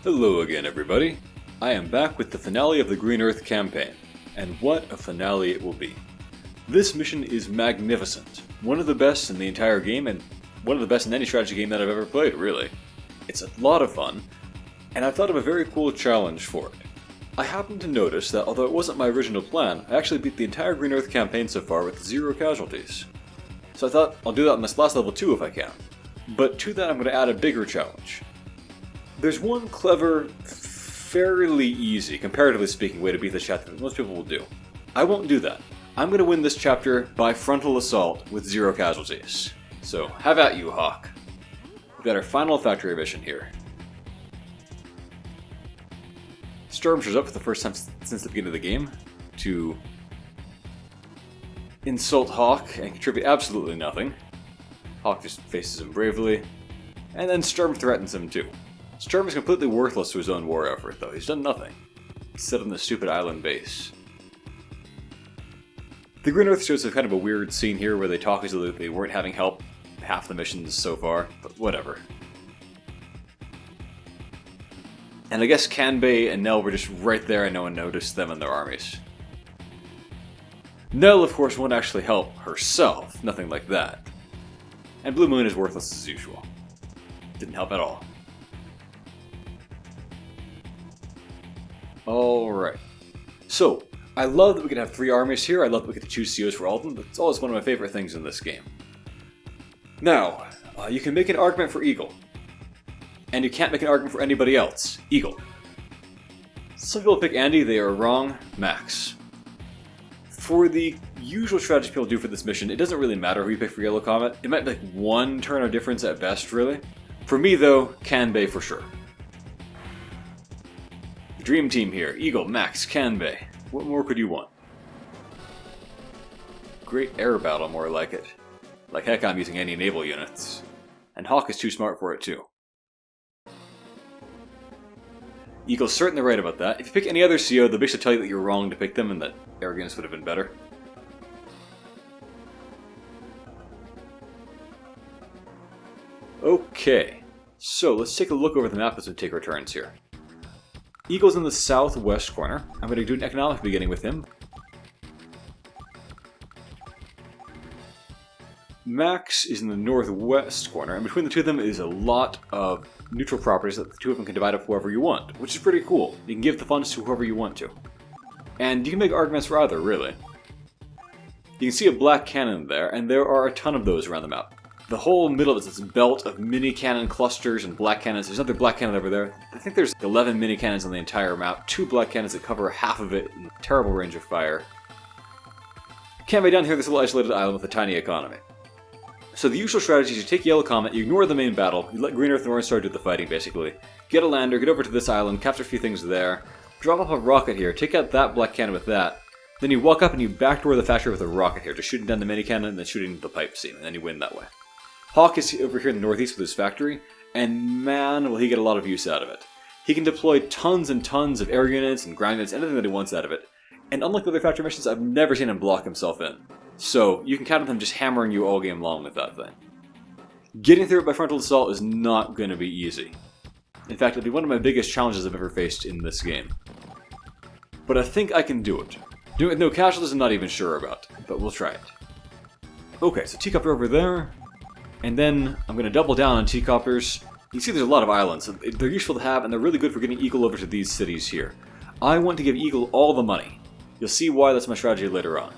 Hello again, everybody. I am back with the finale of the Green Earth campaign, and what a finale it will be. This mission is magnificent. One of the best in the entire game, and one of the best in any strategy game that I've ever played, really. It's a lot of fun, and I thought of a very cool challenge for it. I happened to notice that although it wasn't my original plan, I actually beat the entire Green Earth campaign so far with 0 casualties. So I thought I'll do that in this last level too if I can. But to that I'm going to add a bigger challenge. There's one clever, fairly easy, comparatively speaking, way to beat this chapter that most people will do. I won't do that. I'm going to win this chapter by frontal assault with 0 casualties. So have at you, Hawk. We've got our final factory mission here. Storm shows up for the first time since the beginning of the game to insult Hawk and contribute absolutely nothing. Hawk just faces him bravely, and then Storm threatens him too. Storm is completely worthless to his own war effort, though. He's done nothing. He's set on the stupid island base. The Green Earth shows kind of a weird scene here where they talk as though they weren't having help half the missions so far, but whatever. And I guess Kanbei and Nell were just right there and no one noticed them and their armies. Nell, of course, won't actually help herself, nothing like that. And Blue Moon is worthless as usual. Didn't help at all. Alright. So, I love that we can have 3 armies here. I love that we get to choose COs for all of them. That's always one of my favorite things in this game. Now, you can make an argument for Eagle. And you can't make an argument for anybody else. Eagle. Some people pick Andy, they are wrong. Max. For the usual strategy people do for this mission, it doesn't really matter who you pick for Yellow Comet. It might be like 1 turn of difference at best, really. For me, though, Kanbei for sure. The dream team here. Eagle, Max, Kanbei. What more could you want? Great air battle, more like it. Like heck, I'm using any naval units. And Hawk is too smart for it, too. Eagle's certainly right about that. If you pick any other CO, they'll basically tell you that you're wrong to pick them and that arrogance would have been better. Okay, so let's take a look over the map as we take our turns here. Eagle's in the southwest corner. I'm going to do an economic beginning with him. Max is in the northwest corner, and between the two of them is a lot of neutral properties that the two of them can divide up whoever you want, which is pretty cool. You can give the funds to whoever you want to. And you can make arguments for either, really. You can see a black cannon there, and there are a ton of those around the map. The whole middle is this belt of mini cannon clusters and black cannons. There's another black cannon over there. I think there's 11 mini cannons on the entire map, 2 black cannons that cover half of it in terrible range of fire. Kanbei down here, this little isolated island with a tiny economy. So the usual strategy is you take Yellow Comet, you ignore the main battle, you let Green Earth and Orange Star do the fighting, basically. Get a lander, get over to this island, capture a few things there, drop off a rocket here, take out that black cannon with that, then you walk up and you backdoor the factory with a rocket here, just shooting down the mini cannon and then shooting the pipe seam, and then you win that way. Hawk is over here in the northeast with his factory, and man, will he get a lot of use out of it. He can deploy tons and tons of air units and ground units, anything that he wants out of it. And unlike the other factory missions, I've never seen him block himself in. So, you can count on him just hammering you all game long with that thing. Getting through it by frontal assault is not going to be easy. In fact, it'll be one of my biggest challenges I've ever faced in this game. But I think I can do it. Doing it with no casualties I'm not even sure about, but we'll try it. Okay, so Teacopter over there. And then I'm going to double down on Teacopters. You see there's a lot of islands. They're useful to have, and they're really good for getting Eagle over to these cities here. I want to give Eagle all the money. You'll see why that's my strategy later on.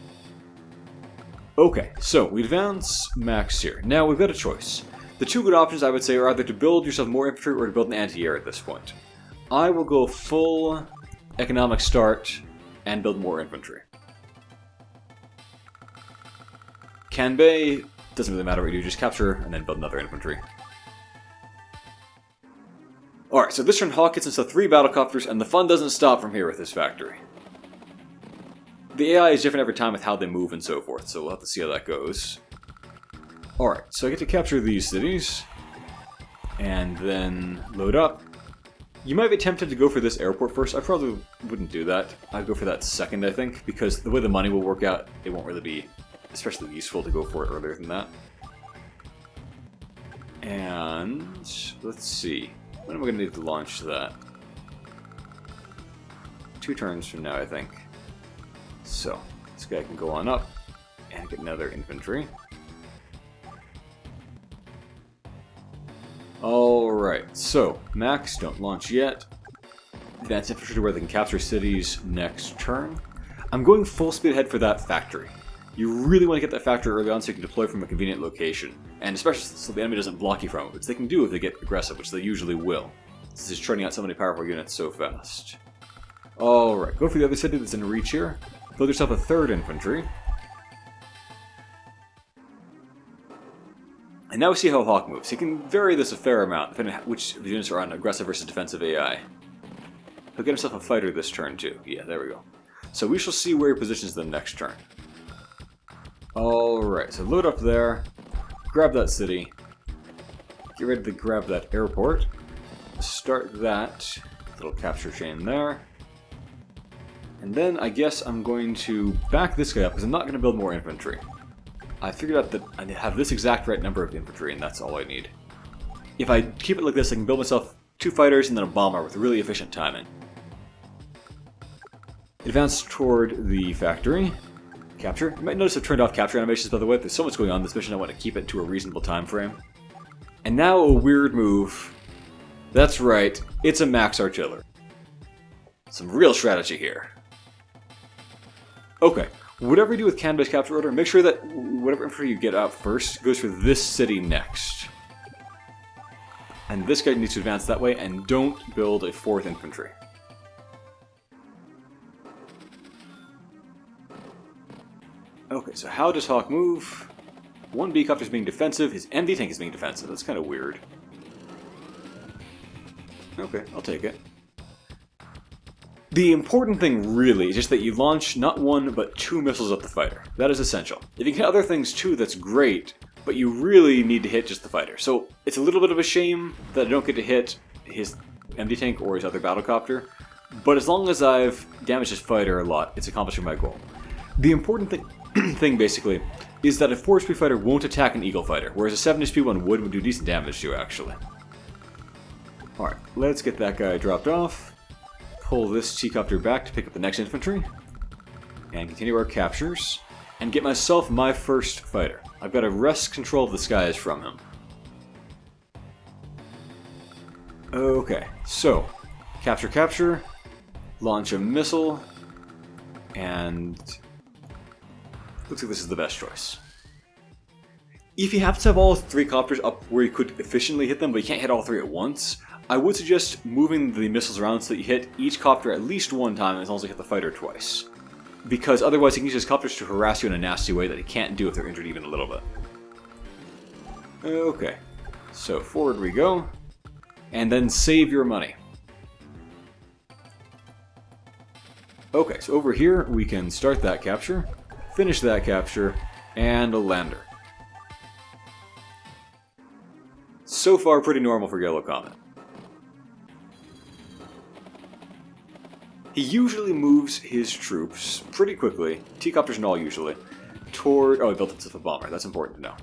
Okay, so we advance Max here. Now we've got a choice. The 2 good options I would say are either to build yourself more infantry or to build an anti-air at this point. I will go full economic start and build more infantry. Kanbei, doesn't really matter what you do, just capture and then build another infantry. Alright, so this turn Hawk gets into 3 battlecopters and the fun doesn't stop from here with this factory. The AI is different every time with how they move and so forth, so we'll have to see how that goes. Alright, so I get to capture these cities, and then load up. You might be tempted to go for this airport first. I probably wouldn't do that. I'd go for that second, I think, because the way the money will work out, it won't really be especially useful to go for it earlier than that. And let's see. When am I going to need to launch that? 2 turns from now, I think. So, this guy can go on up and get another infantry. Alright, so, Max, don't launch yet. Advance infantry to where they can capture cities next turn. I'm going full speed ahead for that factory. You really want to get that factory early on so you can deploy from a convenient location. And especially so the enemy doesn't block you from it, which they can do if they get aggressive, which they usually will. This is churning out so many powerful units so fast. Alright, go for the other city that's in reach here. Build yourself a 3rd infantry. And now we see how Hawk moves. He can vary this a fair amount, depending on which of the units are on aggressive versus defensive AI. He'll get himself a fighter this turn too. Yeah, there we go. So we shall see where he positions them next turn. Alright, so load up there. Grab that city. Get ready to grab that airport. Start that little capture chain there. And then I guess I'm going to back this guy up because I'm not going to build more infantry. I figured out that I have this exact right number of infantry and that's all I need. If I keep it like this, I can build myself 2 fighters and then a bomber with really efficient timing. Advance toward the factory. Capture. You might notice I've turned off capture animations, by the way. There's so much going on in this mission, I want to keep it to a reasonable time frame. And now a weird move. That's right, it's a max artillery. Some real strategy here. Okay, whatever you do with can-based capture order, make sure that whatever infantry you get out first goes for this city next. And this guy needs to advance that way, and don't build a 4th infantry. Okay, so how does Hawk move? 1 B copter is being defensive, his MD tank is being defensive. That's kind of weird. Okay, I'll take it. The important thing really is just that you launch not 1 but 2 missiles at the fighter. That is essential. If you can hit other things too, that's great, but you really need to hit just the fighter. So it's a little bit of a shame that I don't get to hit his MD tank or his other battlecopter, but as long as I've damaged his fighter a lot, it's accomplishing my goal. The important thing basically is that a 4 HP fighter won't attack an Eagle fighter, whereas a 7 HP one would do decent damage to, actually. Alright, let's get that guy dropped off. Pull this T-copter back to pick up the next infantry. And continue our captures. And get myself my first fighter. I've got to wrest control of the skies from him. Okay, so capture, launch a missile, and looks like this is the best choice. If you happen to have all 3 copters up where you could efficiently hit them, but you can't hit all 3 at once, I would suggest moving the missiles around so that you hit each copter at least 1 time as long as you hit the fighter twice. Because otherwise he can use his copters to harass you in a nasty way that he can't do if they're injured even a little bit. Okay, so forward we go, and then save your money. Okay, so over here we can start that capture, finish that capture, and a lander. So far pretty normal for Yellow Comet. He usually moves his troops pretty quickly, T-copters and all usually, toward... Oh, he built himself a bomber, that's important to know.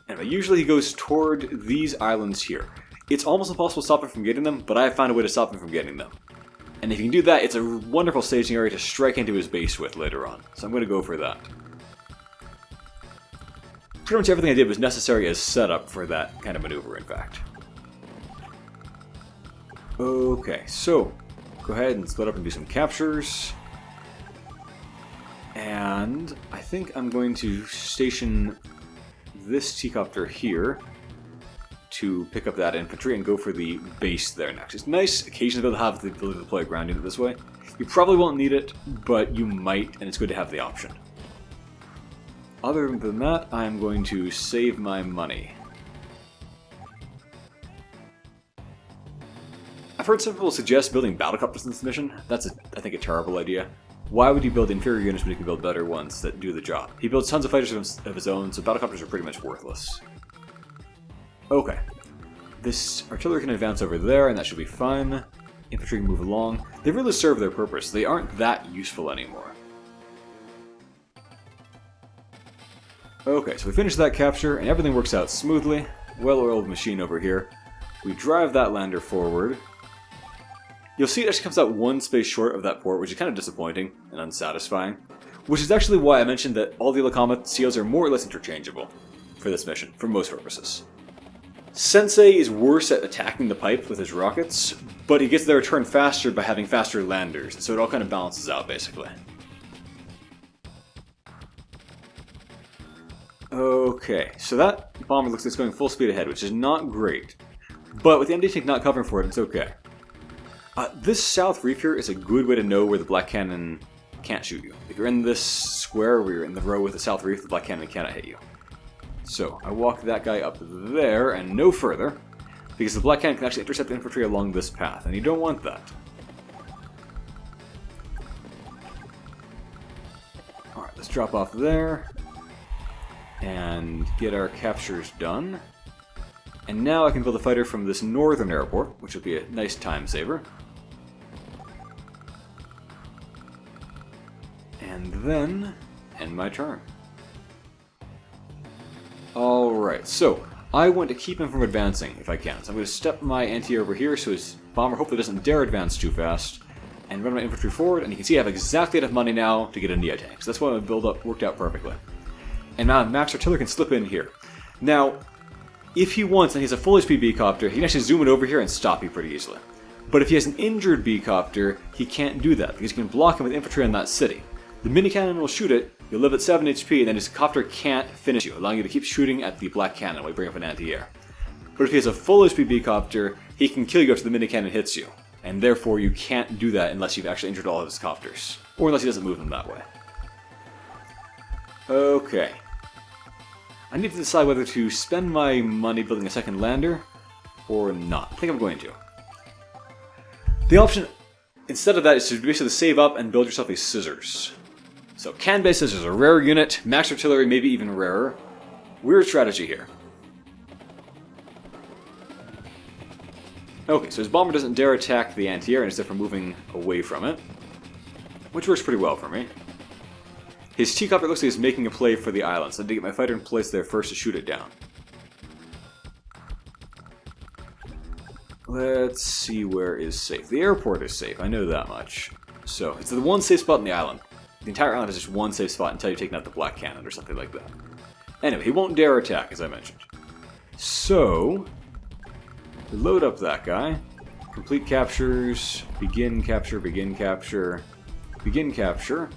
Anyway, usually he goes toward these islands here. It's almost impossible to stop him from getting them, but I have found a way to stop him from getting them. And if you can do that, it's a wonderful staging area to strike into his base with later on, so I'm going to go for that. Pretty much everything I did was necessary as setup for that kind of maneuver, in fact. Okay, so go ahead and split up and do some captures. And I think I'm going to station this T-copter here to pick up that infantry and go for the base there next. It's nice occasionally to have the ability to deploy a ground unit this way. You probably won't need it, but you might, and it's good to have the option. Other than that, I'm going to save my money. I've heard some people suggest building battlecopters in this mission. That's, I think, a terrible idea. Why would you build inferior units when you can build better ones that do the job? He builds tons of fighters of his own, so battlecopters are pretty much worthless. Okay. This artillery can advance over there, and that should be fine. Infantry can move along. They really serve their purpose. They aren't that useful anymore. Okay, so we finished that capture, and everything works out smoothly. Well-oiled machine over here. We drive that lander forward. You'll see it actually comes out one space short of that port, which is kind of disappointing and unsatisfying. Which is actually why I mentioned that all the Ilocama seals are more or less interchangeable for this mission, for most purposes. Sensei is worse at attacking the pipe with his rockets, but he gets their return faster by having faster landers, so it all kind of balances out, basically. Okay, so that bomber looks like it's going full speed ahead, which is not great. But with the MD tank not covering for it, it's okay. This south reef here is a good way to know where the black cannon can't shoot you. If you're in this square where you're in the row with the south reef, the black cannon cannot hit you. So I walk that guy up there and no further, because the black cannon can actually intercept the infantry along this path, and you don't want that. Alright, let's drop off there and get our captures done. And now I can build a fighter from this northern airport, which will be a nice time saver. And then end my turn. Alright, so I want to keep him from advancing if I can. So I'm going to step my anti-air over here so his bomber hopefully doesn't dare advance too fast. And run my infantry forward, and you can see I have exactly enough money now to get a Neo tank. So that's why my build-up worked out perfectly. And now Max Artillery can slip in here. Now, if he wants and he has a full HP B-copter, he can actually zoom it over here and stop you pretty easily. But if he has an injured B-copter, he can't do that, because you can block him with infantry in that city. The mini cannon will shoot it, you'll live at 7 HP, and then his copter can't finish you, allowing you to keep shooting at the black cannon while you bring up an anti-air. But if he has a full HP B-copter, he can kill you after the mini cannon hits you. And therefore you can't do that unless you've actually injured all of his copters. Or unless he doesn't move them that way. Okay. I need to decide whether to spend my money building a second lander or not. I think I'm going to. The option instead of that is to basically save up and build yourself a scissors. So can-based scissors, a rare unit, max artillery maybe even rarer. Weird strategy here. Okay, so his bomber doesn't dare attack the anti-air instead of moving away from it, which works pretty well for me. His T-copter looks like he's making a play for the island, so I need to get my fighter in place there first to shoot it down. Let's see where is safe. The airport is safe, I know that much. So, it's the one safe spot in the island. The entire island is just one safe spot until you've taken out the black cannon or something like that. Anyway, he won't dare attack, as I mentioned. So, we load up that guy. Complete captures, begin capture, begin capture, begin capture.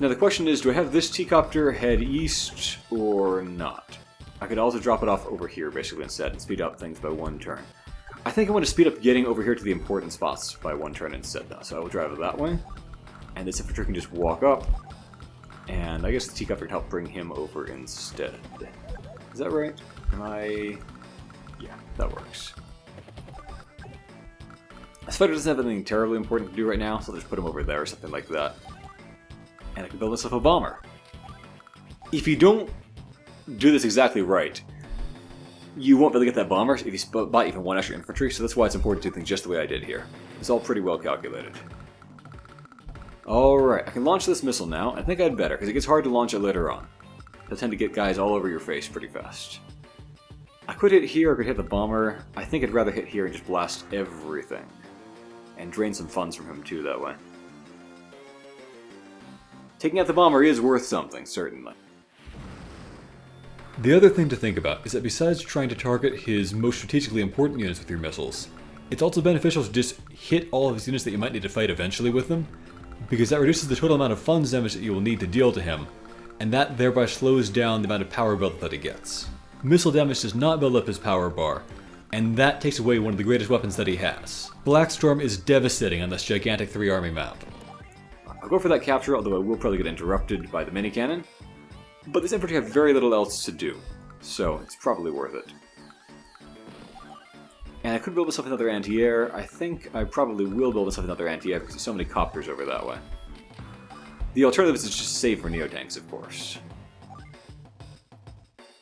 Now the question is, do I have this T-copter head east or not? I could also drop it off over here basically instead and speed up things by one turn. I think I want to speed up getting over here to the important spots by one turn instead though, so I will drive it that way. And this infantry can just walk up, and I guess the T-copter can help bring him over instead. Is that right? Am I... yeah, that works. This fighter doesn't have anything terribly important to do right now, so I'll just put him over there or something like that. And I can build myself a bomber. If you don't do this exactly right, you won't be able to get that bomber if you buy even one extra infantry, so that's why it's important to do things just the way I did here. It's all pretty well calculated. Alright, I can launch this missile now. I think I'd better, because it gets hard to launch it later on. They'll tend to get guys all over your face pretty fast. I could hit here, or could hit the bomber. I think I'd rather hit here and just blast everything. And drain some funds from him too that way. Taking out the bomber is worth something, certainly. The other thing to think about is that besides trying to target his most strategically important units with your missiles, it's also beneficial to just hit all of his units that you might need to fight eventually with them, because that reduces the total amount of funds damage that you will need to deal to him, and that thereby slows down the amount of power build that he gets. Missile damage does not build up his power bar, and that takes away one of the greatest weapons that he has. Blackstorm is devastating on this gigantic 3-army map. I'll go for that capture, although I will probably get interrupted by the mini cannon. But this infantry have very little else to do, so it's probably worth it. And I could build myself another anti-air. I think I probably will build myself another anti-air because there's so many copters over that way. The alternative is to just save for neotanks, of course.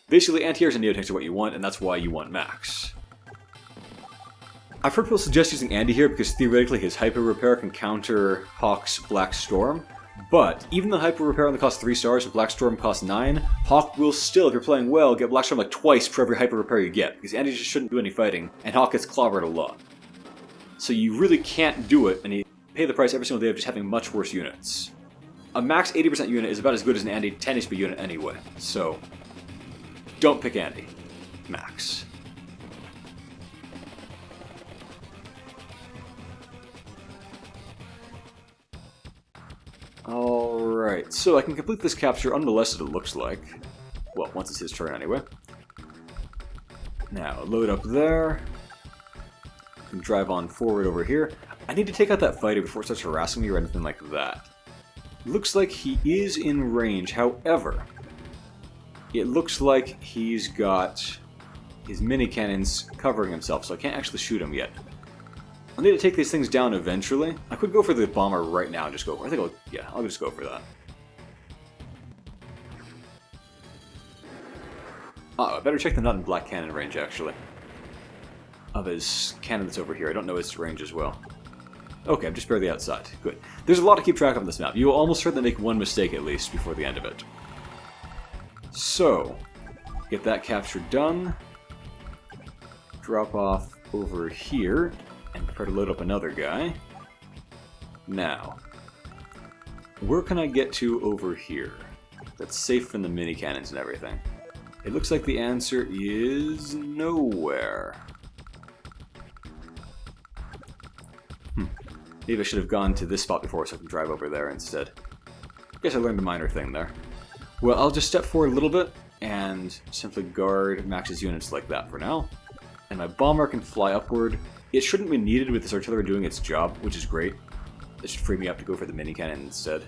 Basically, anti-airs and neotanks are what you want, and that's why you want max. I've heard people suggest using Andy here because theoretically his Hyper Repair can counter Hawk's Black Storm, but even though Hyper Repair only costs 3 stars and Black Storm costs 9, Hawk will still, if you're playing well, get Black Storm like twice for every Hyper Repair you get, because Andy just shouldn't do any fighting, and Hawk gets clobbered a lot. so you really can't do it, and you pay the price every single day of just having much worse units. A max 80% unit is about as good as an Andy 10 HP unit anyway, so don't pick Andy. Max. Alright, so I can complete this capture unmolested, it looks like. Well, once it's his turn anyway. Now, load up there. I can drive on forward over here. I need to take out that fighter before it starts harassing me or anything like that. Looks like he is in range, however, it looks like he's got his mini cannons covering himself, so I can't actually shoot him yet. I'll need to take these things down eventually. I could go for the bomber right now and just go for it. I'll just go for that. I better check the nut and black cannon range, actually. Of his cannon that's over here. I don't know his range as well. Okay, I'm just barely outside. Good. There's a lot to keep track of on this map. You will almost certainly make one mistake at least before the end of it. So, get that capture done. Drop off over here. And prepare to load up another guy. Now, where can I get to over here that's safe from the mini cannons and everything? It looks like the answer is nowhere. Maybe I should have gone to this spot before so I can drive over there instead. Guess I learned a minor thing there. Well, I'll just step forward a little bit and simply guard Max's units like that for now. And my bomber can fly upward. It shouldn't be needed with this artillery doing its job, which is great. It should free me up to go for the mini cannon instead.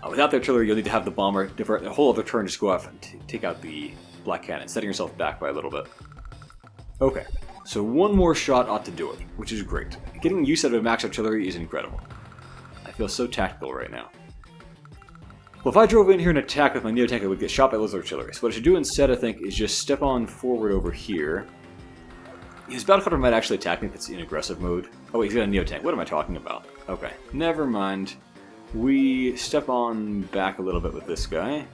Without the artillery, you'll need to have the bomber divert a whole other turn, just go off and take out the black cannon, setting yourself back by a little bit. Okay, so one more shot ought to do it, which is great. Getting use out of a max artillery is incredible. I feel so tactical right now. Well, if I drove in here and attacked with my Neotank, I would get shot by those artillery. So what I should do instead, I think, is just step on forward over here. His battlecopter might actually attack me if it's in aggressive mode. Oh wait, he's got a Neotank. What am I talking about? Okay, never mind. We step on back a little bit with this guy.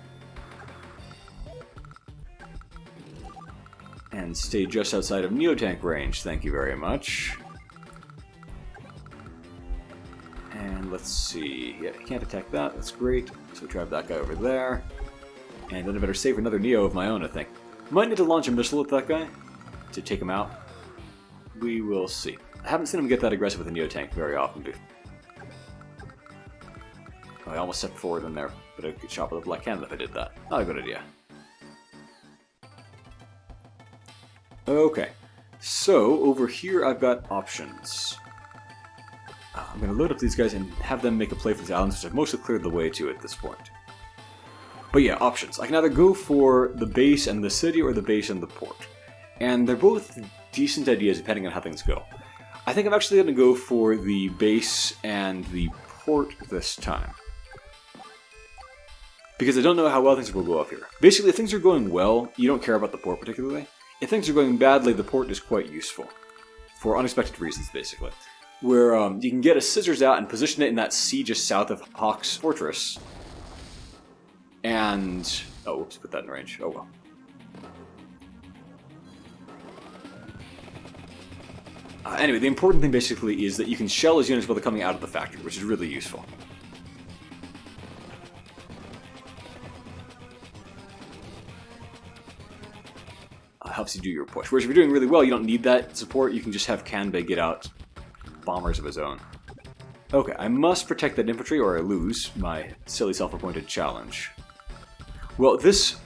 And stay just outside of Neotank range, thank you very much. And let's see, yeah, he can't attack that, that's great. So we drive that guy over there. And then I better save another Neo of my own, I think. Might need to launch a missile at that guy to take him out. We will see. I haven't seen him get that aggressive with a Neotank very often. Oh, I almost stepped forward in there, but I'd get shot with a black cannon if I did that. Not a good idea. Okay, so over here I've got options. I'm going to load up these guys and have them make a play for these islands, which I've mostly cleared the way to at this point. But yeah, options. I can either go for the base and the city or the base and the port. And they're both decent ideas depending on how things go. I think I'm actually going to go for the base and the port this time. Because I don't know how well things will go up here. Basically, if things are going well, you don't care about the port particularly. If things are going badly, the port is quite useful. For unexpected reasons, basically. Where you can get a scissors out and position it in that sea just south of Hawk's Fortress. And... oh, whoops, put that in range. Oh well. Anyway, the important thing basically is that you can shell his units while they're coming out of the factory, which is really useful. Helps you do your push. Whereas if you're doing really well, you don't need that support. You can just have Kanbei get out bombers of his own. Okay, I must protect that infantry or I lose my silly self-appointed challenge. Well, this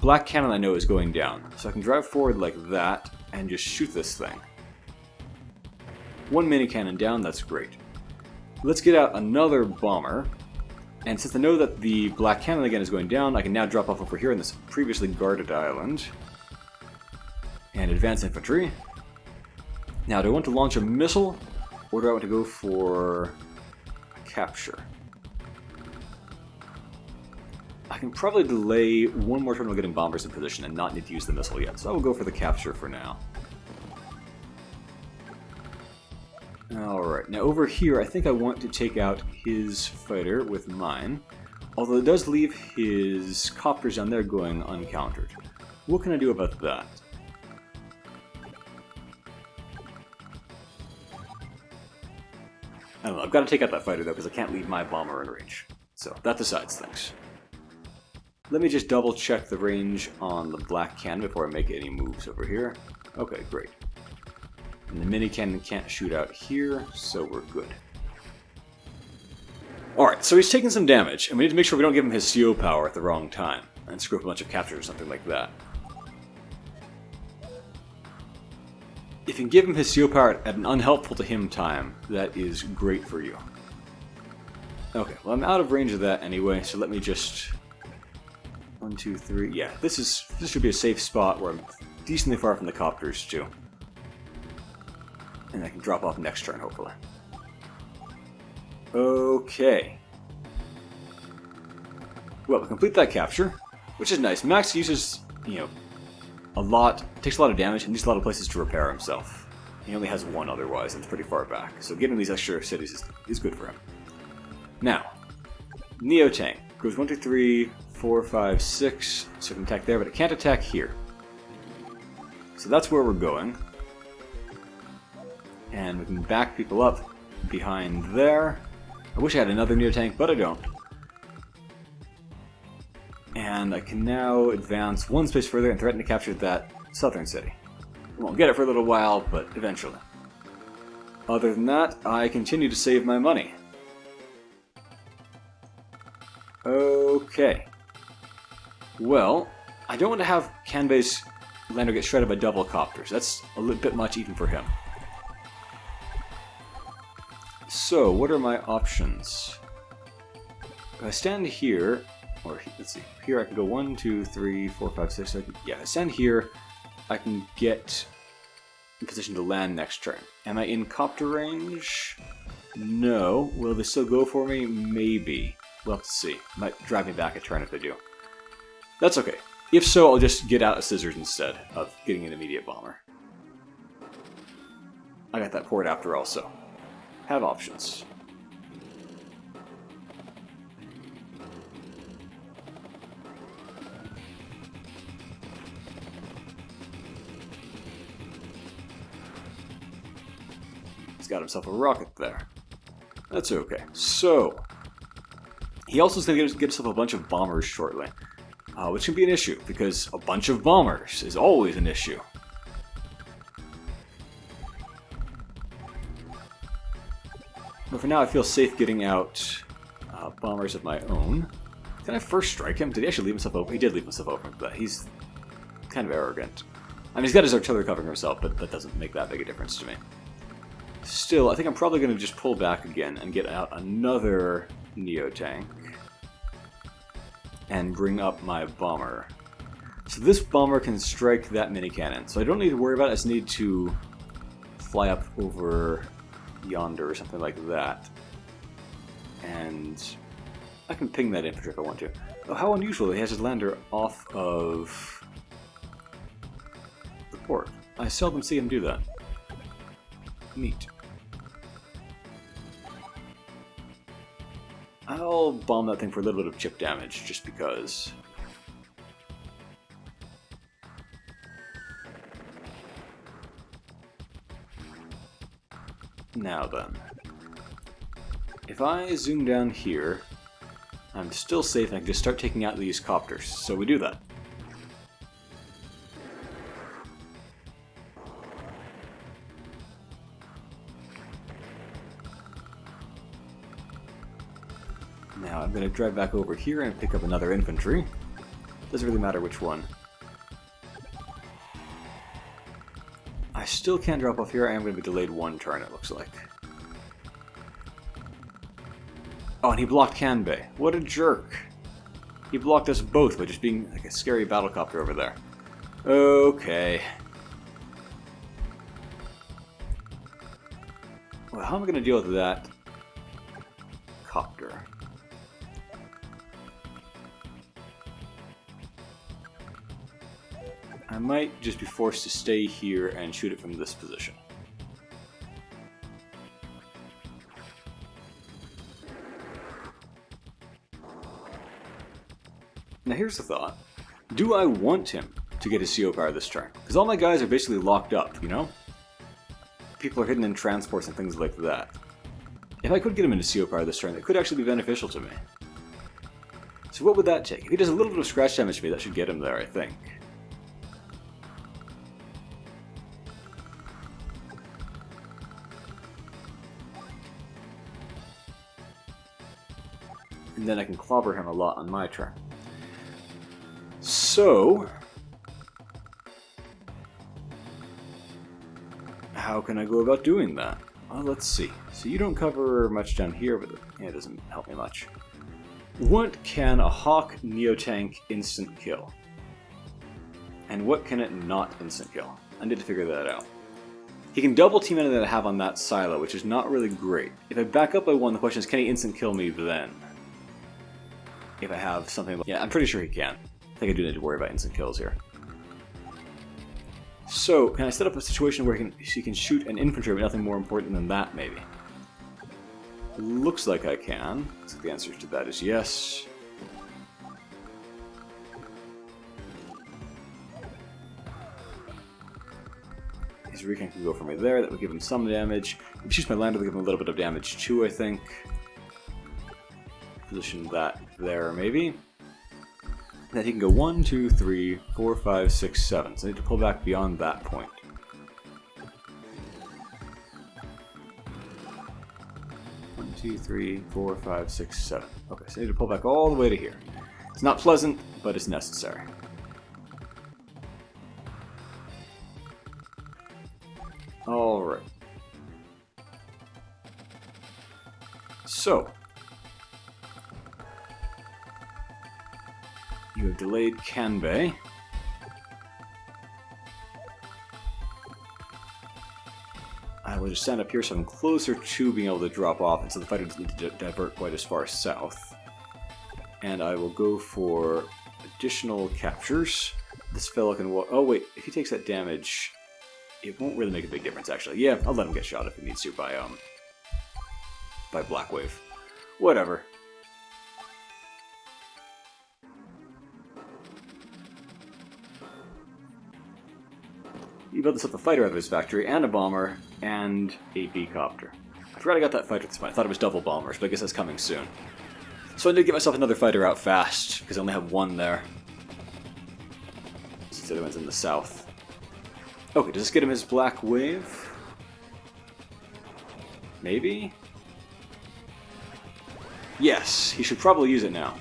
black cannon I know is going down, so I can drive forward like that and just shoot this thing. One mini cannon down, that's great. Let's get out another bomber. And since I know that the black cannon again is going down, I can now drop off over here on this previously guarded island. And advance infantry. Now, do I want to launch a missile, or do I want to go for a capture? I can probably delay one more turn while getting bombers in position and not need to use the missile yet, so I will go for the capture for now. Alright, now over here I think I want to take out his fighter with mine, although it does leave his copters down there going uncountered. What can I do about that? don't know, I've got to take out that fighter though, because I can't leave my bomber in range. So that decides things. Let me just double check the range on the black cannon before I make any moves over here. Okay, great. And the mini cannon can't shoot out here, so we're good. Alright, so he's taking some damage, and we need to make sure we don't give him his CO power at the wrong time, and screw up a bunch of captures or something like that. If you can give him his CO power at an unhelpful to him time, that is great for you. Okay, well I'm out of range of that anyway, so let me just... 1, 2, 3... Yeah, this should be a safe spot where I'm decently far from the copters too. And I can drop off next turn, hopefully. Okay. Well, we complete that capture, which is nice. Max uses, takes a lot of damage and needs a lot of places to repair himself. He only has one otherwise, and it's pretty far back. So getting these extra cities is good for him. Now, Neo Tank goes 1, 2, 3, 4, 5, 6, so it can attack there, but it can't attack here. So that's where we're going. And we can back people up behind there. I wish I had another Neo Tank, but I don't. And I can now advance one space further and threaten to capture that southern city. I won't get it for a little while, but eventually. Other than that, I continue to save my money. Okay. Well, I don't want to have Kanbei's lander get shredded by double copters. That's a little bit much even for him. So, what are my options? If I stand here, or let's see, here I can go 1, 2, 3, 4, 5, 6, 7, yeah, if I stand here, I can get in position to land next turn. Am I in copter range? No. Will they still go for me? Maybe. We'll have to see. Might drive me back a turn if they do. That's okay. If so, I'll just get out a scissors instead of getting an immediate bomber. I got that port after all, so have options. He's got himself a rocket there. That's okay. So, he also is going to get himself a bunch of bombers shortly. Which can be an issue, because a bunch of bombers is always an issue. But for now, I feel safe getting out bombers of my own. Can I first strike him? Did he actually leave himself open? He did leave himself open, but he's kind of arrogant. I mean, he's got his artillery covering himself, but that doesn't make that big a difference to me. Still, I think I'm probably going to just pull back again and get out another Neo Tank. And bring up my bomber. So this bomber can strike that mini cannon. So I don't need to worry about it. I just need to fly up over yonder or something like that. And I can ping that infantry if I want to. Oh, how unusual. He has his lander off of the port. I seldom see him do that. Neat. I'll bomb that thing for a little bit of chip damage, just because. Now then. If I zoom down here, I'm still safe and I can just start taking out these copters, so we do that. Now I'm going to drive back over here and pick up another infantry. Doesn't really matter which one. I still can't drop off here. I am going to be delayed one turn, it looks like. Oh, and he blocked Kanbei. What a jerk. He blocked us both by just being like a scary battlecopter over there. Okay. Well, how am I going to deal with that copter? I might just be forced to stay here and shoot it from this position. Now here's the thought. Do I want him to get his CO power this turn? Because all my guys are basically locked up, you know? People are hidden in transports and things like that. If I could get him into CO power this turn, that could actually be beneficial to me. So what would that take? If he does a little bit of scratch damage to me, that should get him there, I think. And then I can clobber him a lot on my turn. So, how can I go about doing that? Well, let's see. So you don't cover much down here, but it doesn't help me much. What can a Hawk Neotank instant kill? And what can it not instant kill? I need to figure that out. He can double team anything that I have on that silo, which is not really great. If I back up by one, the question is, can he instant kill me then? If I have something like... Yeah, I'm pretty sure he can. I think I do need to worry about instant kills here. So, can I set up a situation where he can shoot an infantry, but nothing more important than that, maybe? Looks like I can. So the answer to that is yes. His recon can go for me there. That would give him some damage. If he shoots my lander, it'll give him a little bit of damage too, I think. Position that there, maybe. Then he can go 1, 2, 3, 4, 5, 6, 7. So I need to pull back beyond that point. One, 2, 3, 4, 5, 6, 7. Okay, so I need to pull back all the way to here. It's not pleasant, but it's necessary. Alright. So, you have delayed Kanbei. I will just stand up here so I'm closer to being able to drop off, and so the fighter doesn't need to divert quite as far south. And I will go for additional captures. This fellow can walk. Oh wait, if he takes that damage, it won't really make a big difference actually. Yeah, I'll let him get shot if he needs to by Blackwave. Whatever. You build this up a fighter out of his factory, and a bomber, and a B-copter. I forgot I got that fighter at this point. I thought it was double bombers, but I guess that's coming soon. So I need to get myself another fighter out fast, because I only have one there. Since the other one's in the south. Okay, does this get him his black wave? Maybe? Yes, he should probably use it now.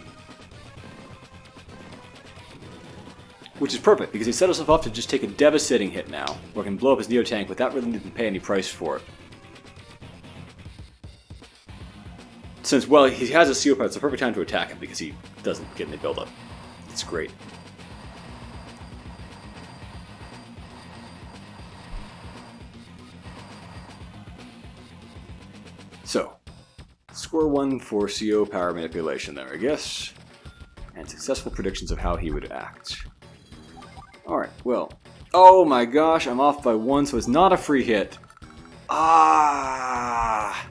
Which is perfect, because he set himself up to just take a devastating hit now, where he can blow up his Neotank without really needing to pay any price for it. Since, well, he has a CO power, it's the perfect time to attack him, because he doesn't get any build-up. It's great. So, score 1 for CO power manipulation there, I guess. And successful predictions of how he would act. Alright, well. Oh my gosh, I'm off by 1, so it's not a free hit. Ah!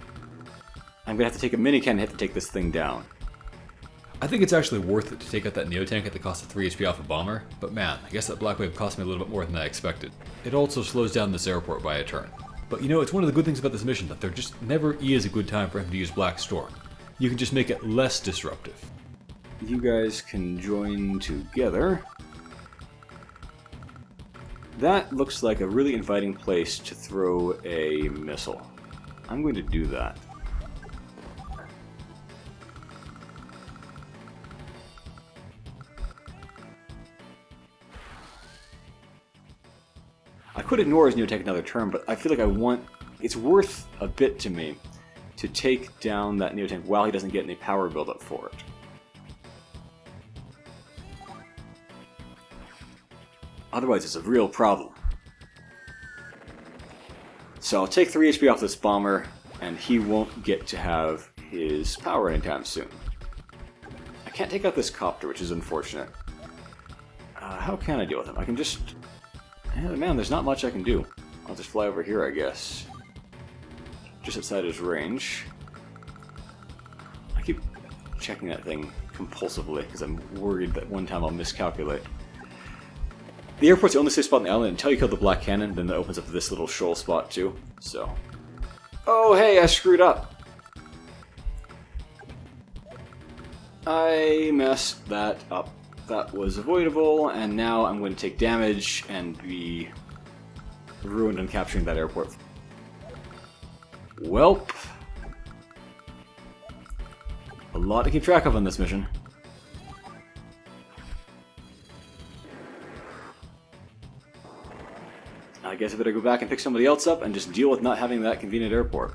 I'm gonna have to take a mini cannon hit to take this thing down. I think it's actually worth it to take out that Neotank at the cost of 3 HP off a bomber, but man, I guess that Blackwave cost me a little bit more than I expected. It also slows down this airport by a turn. But you know, it's one of the good things about this mission that there just never is a good time for him to use Black Storm. You can just make it less disruptive. You guys can join together. That looks like a really inviting place to throw a missile. I'm going to do that. I could ignore his Neotank another turn, but I feel like it's worth a bit to me to take down that Neotank while he doesn't get any power buildup for it. Otherwise, it's a real problem. So I'll take 3 HP off this bomber, and he won't get to have his power anytime soon. I can't take out this copter, which is unfortunate. How can I deal with him? I can just... man, there's not much I can do. I'll just fly over here, I guess. Just outside his range. I keep checking that thing compulsively, because I'm worried that one time I'll miscalculate. The airport's the only safe spot on the island until you kill the Black Cannon, then that opens up this little shoal spot too, so... Oh hey, I screwed up! I messed that up. That was avoidable, and now I'm going to take damage and be ruined on capturing that airport. Welp. A lot to keep track of on this mission. I guess I better go back and pick somebody else up and just deal with not having that convenient airport.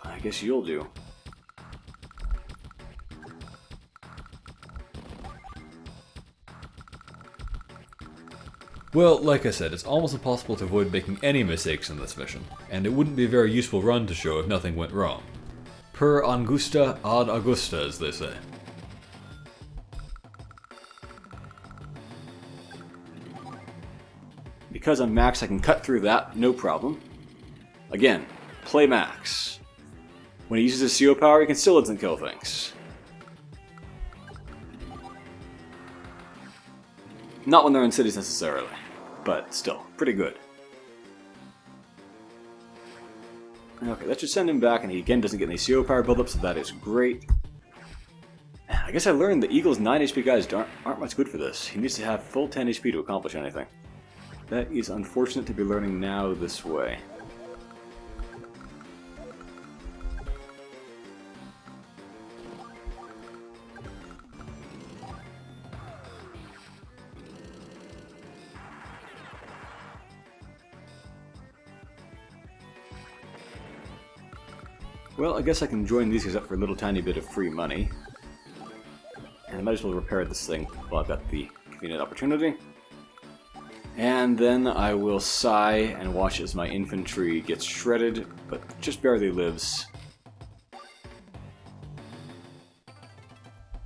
I guess you'll do. Well, like I said, it's almost impossible to avoid making any mistakes in this mission, and it wouldn't be a very useful run to show if nothing went wrong. Per angusta ad augusta, as they say. Because I'm max, I can cut through that, no problem. Again, play max. When he uses his CO power, he can still instant kill things. Not when they're in cities necessarily, but still, pretty good. Okay, that should send him back, and he again doesn't get any CO power buildup, so that is great. I guess I learned that Eagle's 9 HP guys aren't much good for this. He needs to have full 10 HP to accomplish anything. That is unfortunate to be learning now this way. Well, I guess I can join these guys up for a little tiny bit of free money. And I might as well repair this thing while I've got the convenient opportunity. And then I will sigh and watch as my infantry gets shredded, but just barely lives.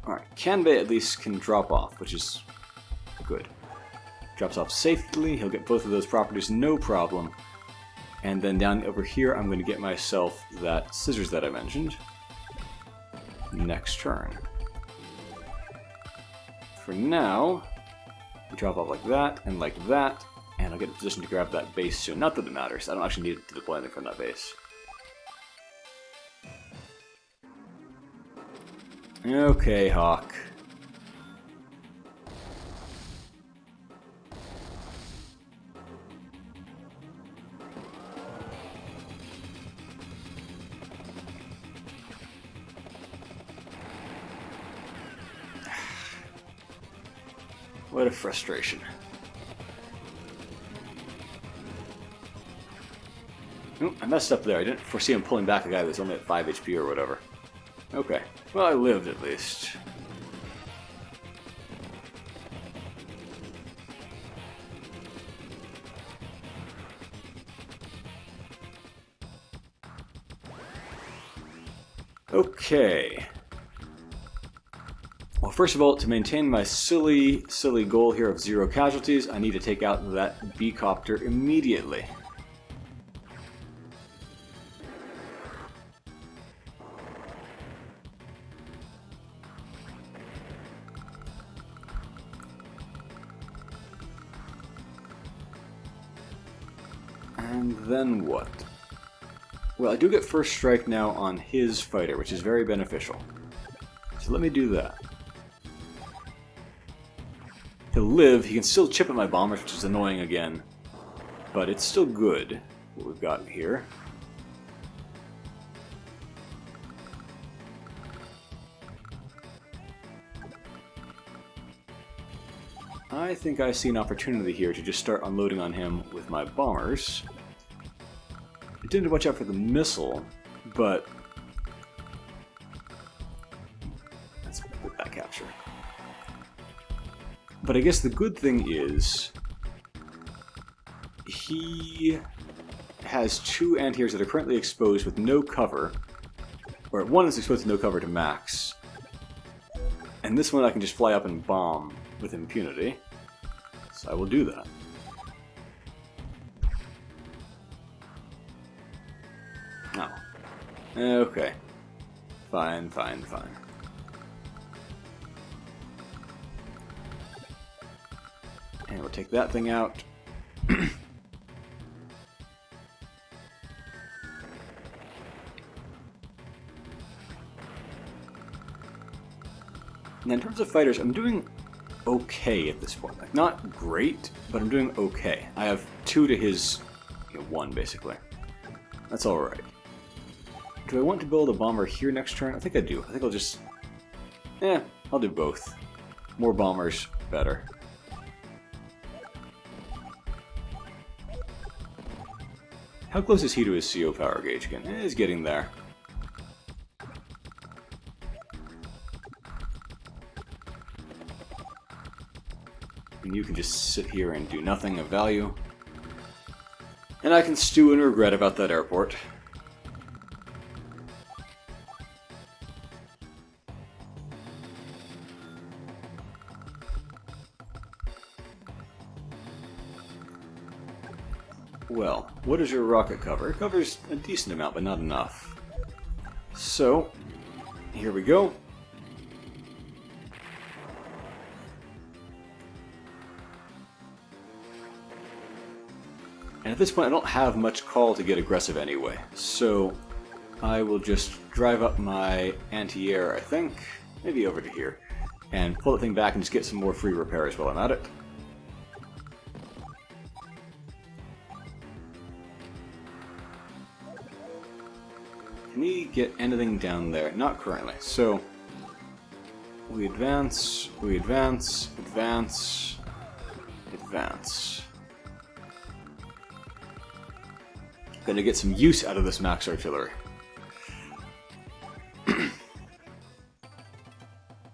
Alright, Kanbei at least can drop off, which is good. Drops off safely, he'll get both of those properties, no problem. And then down over here, I'm going to get myself that scissors that I mentioned. Next turn. For now, we drop off like that, and I'll get in position to grab that base soon. Not that it matters, I don't actually need to deploy anything from that base. Okay, Hawk. What a frustration. Oh, I messed up there. I didn't foresee him pulling back a guy that's only at 5 HP or whatever. Okay. Well, I lived at least. Okay. Well, first of all, to maintain my silly goal here of 0 casualties, I need to take out that B-copter immediately. And then what? Well, I do get first strike now on his fighter, which is very beneficial. So let me do that. He'll live, he can still chip at my bombers, which is annoying again. But it's still good, what we've got here. I think I see an opportunity here to just start unloading on him with my bombers. I didn't watch out for the missile, but let's put that capture. But I guess the good thing is he has 2 anti-airs that are currently exposed with no cover, or one is exposed with no cover to max, and this one I can just fly up and bomb with impunity, so I will do that. Oh. Okay. Fine. And we'll take that thing out. Now, in terms of fighters, I'm doing okay at this point. Like, not great, but I'm doing okay. I have 2 to his 1, basically. That's alright. Do I want to build a bomber here next turn? I think I do. I think I'll just... I'll do both. More bombers, better. How close is he to his CO power gauge again? He's getting there. And you can just sit here and do nothing of value. And I can stew and regret about that airport. Well, what does your rocket cover? It covers a decent amount, but not enough. So, here we go. And at this point, I don't have much call to get aggressive anyway, so I will just drive up my anti-air, I think, maybe over to here, and pull the thing back and just get some more free repairs while I'm at it. Can he get anything down there? Not currently, so we advance, advance, advance. Gonna get some use out of this max artillery.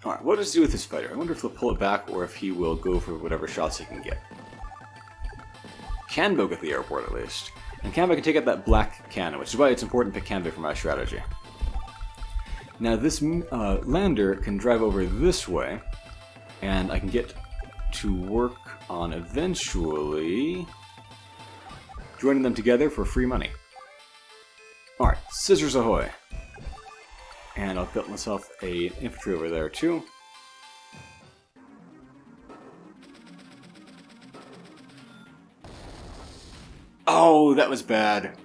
Alright, what does he do with his fighter? I wonder if he'll pull it back or if he will go for whatever shots he can get. Canbo get the airport at least. And Canbo can take out that black cannon, which is why it's important to pick Canbo for my strategy. Now this lander can drive over this way, and I can get to work on eventually joining them together for free money. Alright, scissors ahoy. And I'll build myself a infantry over there too. Oh, that was bad.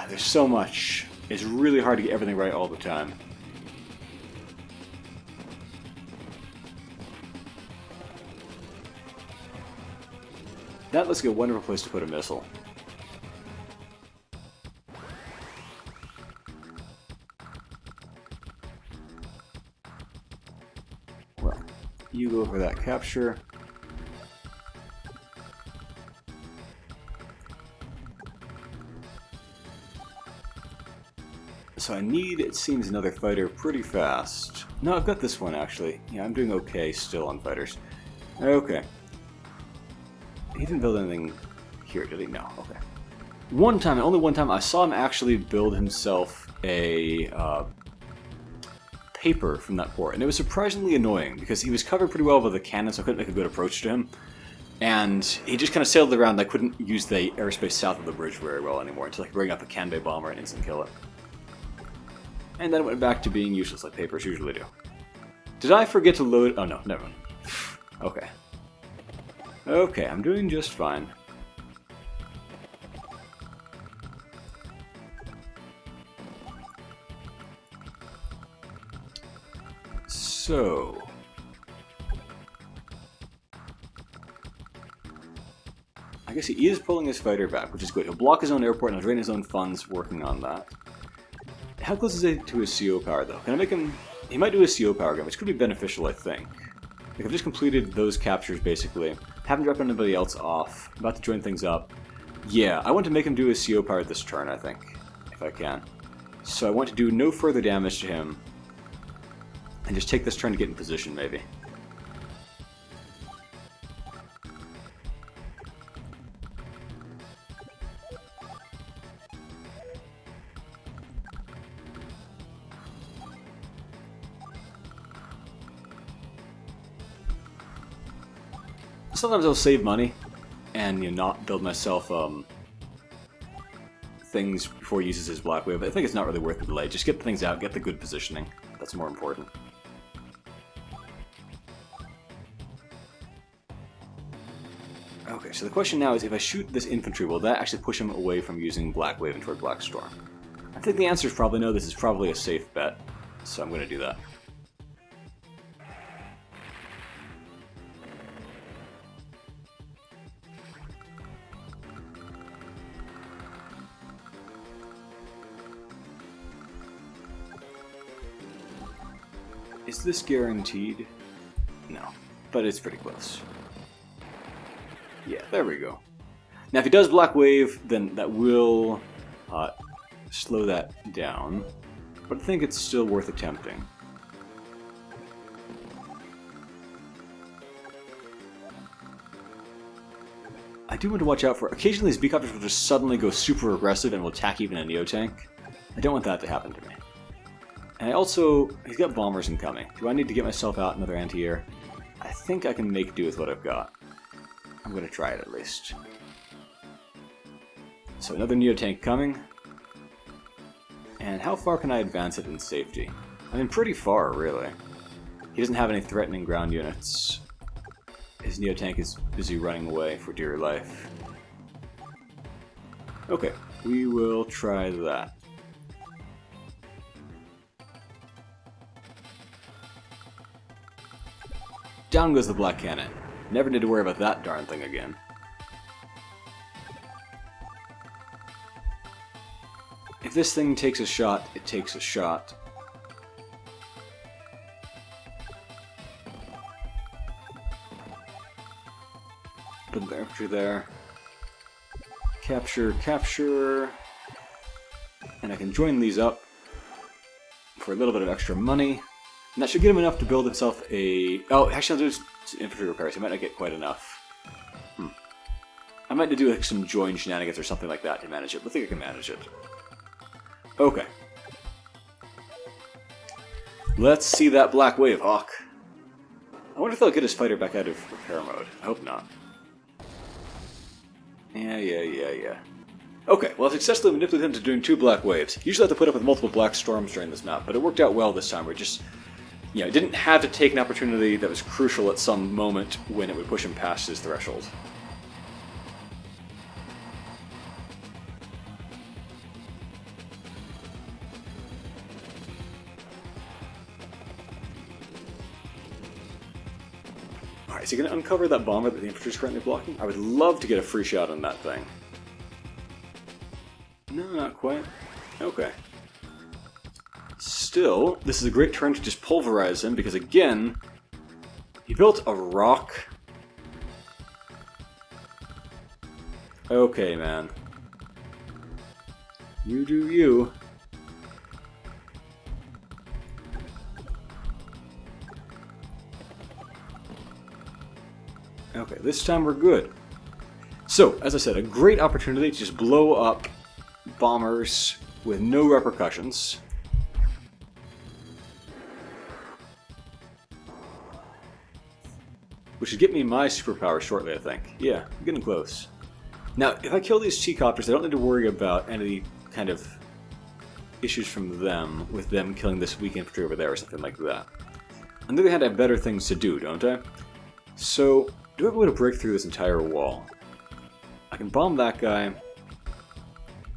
There's so much. It's really hard to get everything right all the time. That looks like a wonderful place to put a missile. Well, you go for that capture. So I need, it seems, another fighter pretty fast. No, I've got this one actually. Yeah, I'm doing okay still on fighters. Okay. He didn't build anything here, did he? No, okay. One time, only one time, I saw him actually build himself a paper from that port, and it was surprisingly annoying because he was covered pretty well by the cannon, so I couldn't make a good approach to him. And he just kind of sailed around, and I couldn't use the airspace south of the bridge very well anymore until I could bring up a Kanbei bomber and instant kill it. And then it went back to being useless like papers usually do. Did I forget to load? Oh no, never mind. Okay. Okay, I'm doing just fine. So... I guess he is pulling his fighter back, which is good. He'll block his own airport and he'll drain his own funds working on that. How close is he to his CO power, though? Can I make him... He might do his CO power again, which could be beneficial, I think. Like, I've just completed those captures, basically. Haven't dropped anybody else off. About to join things up. Yeah, I want to make him do his CO power this turn, I think. If I can. So I want to do no further damage to him. And just take this turn to get in position, maybe. Sometimes I'll save money and not build myself things before he uses his black wave. I think it's not really worth the delay. Just get the things out, get the good positioning. That's more important. Okay, so the question now is, if I shoot this infantry, will that actually push him away from using black wave and toward black storm? I think the answer is probably no. This is probably a safe bet. So I'm going to do that. Is this guaranteed? No, but it's pretty close. Yeah, there we go. Now if he does Black Wave, then that will slow that down, but I think it's still worth attempting. I do want to watch out for, occasionally these B-Copters will just suddenly go super aggressive and will attack even a Neo-Tank. I don't want that to happen to me. And I also, he's got bombers incoming. Do I need to get myself out another anti-air? I think I can make do with what I've got. I'm going to try it at least. So another Neo-Tank coming. And how far can I advance it in safety? I mean, pretty far, really. He doesn't have any threatening ground units. His Neo-Tank is busy running away for dear life. Okay, we will try that. Down goes the Black Cannon. Never need to worry about that darn thing again. If this thing takes a shot, it takes a shot. Put the infantry there. Capture, capture. And I can join these up for a little bit of extra money. And that should get him enough to build himself a... Oh, actually, I'll do infantry repairs. He might not get quite enough. I might need to do like some join shenanigans or something like that to manage it. I think I can manage it. Okay. Let's see that Black Wave Hawk. I wonder if they'll get his fighter back out of repair mode. I hope not. Yeah. Okay, well, I successfully manipulated him to doing 2 Black Waves. Usually I have to put up with multiple Black Storms during this map, but it worked out well this time. We're just... You know, it didn't have to take an opportunity that was crucial at some moment when it would push him past his threshold. Alright, is he going to uncover that bomber that the infantry is currently blocking? I would love to get a free shot on that thing. No, not quite. Okay. Still, this is a great turn to just pulverize him, because again, he built a rock. Okay, man. You do you. Okay, this time we're good. So, as I said, a great opportunity to just blow up bombers with no repercussions. Which should get me my superpower shortly, I think. Yeah, I'm getting close. Now, if I kill these T-Copters, I don't need to worry about any kind of issues from them, with them killing this weak infantry over there or something like that. On the other hand, I have better things to do, don't I? So, do I have a way to break through this entire wall? I can bomb that guy.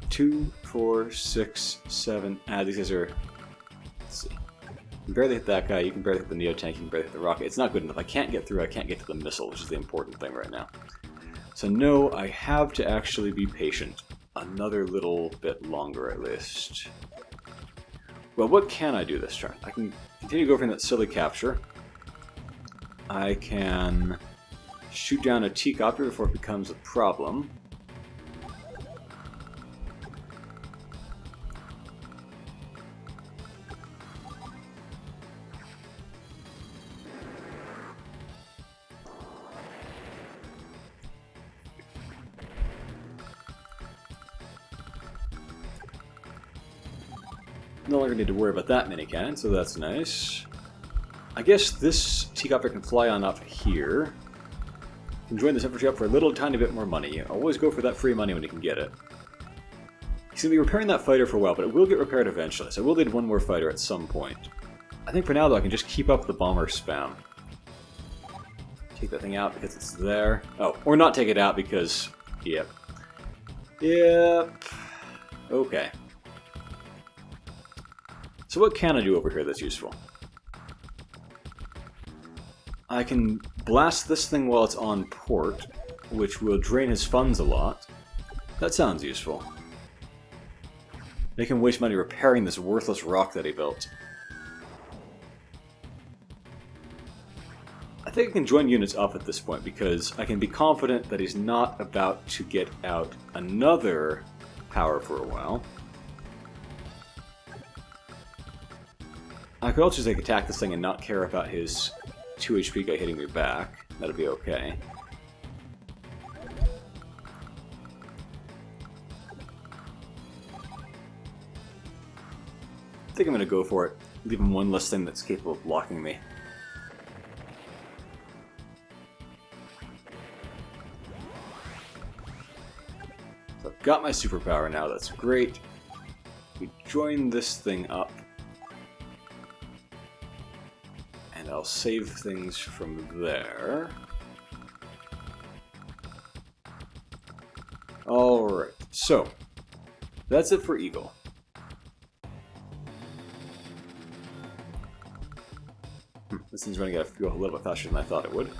2, 4, 6, 7... these guys are... Let's see. You can barely hit that guy, you can barely hit the Neo-Tank, you can barely hit the rocket. It's not good enough. I can't get through, I can't get to the missile, which is the important thing right now. So no, I have to actually be patient. Another little bit longer, at least. Well, what can I do this turn? I can continue going for that silly capture. I can shoot down a T-Copter before it becomes a problem. No longer need to worry about that mini cannon, so that's nice. I guess this T-Copter can fly on up here. Can join this infantry up for a little tiny bit more money. Always go for that free money when you can get it. He's going to be repairing that fighter for a while, but it will get repaired eventually, so I will need one more fighter at some point. I think for now, though, I can just keep up the bomber spam. Take that thing out because it's there. Oh, or not take it out because... Yep. Okay. So what can I do over here that's useful? I can blast this thing while it's on port, which will drain his funds a lot. That sounds useful. Make him waste money repairing this worthless rock that he built. I think I can join units up at this point because I can be confident that he's not about to get out another power for a while. I could also just attack this thing and not care about his 2 HP guy hitting me back. That'll be okay. I think I'm going to go for it. Leave him one less thing that's capable of blocking me. So I've got my superpower now, that's great. We join this thing up. And I'll save things from there. Alright, so that's it for Eagle. This thing's running out of fuel a little bit faster than I thought it would.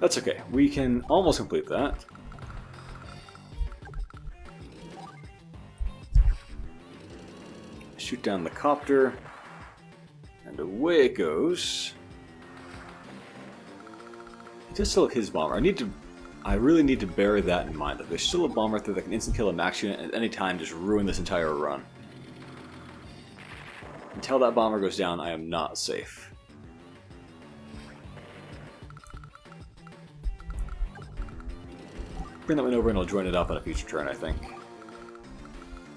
That's okay. We can almost complete that. Shoot down the copter. And away it goes. He does still have his bomber. I really need to bear that in mind. That there's still a bomber there that can instant kill a max unit at any time, just ruin this entire run. Until that bomber goes down, I am not safe. Bring that one over and I'll join it up on a future turn, I think.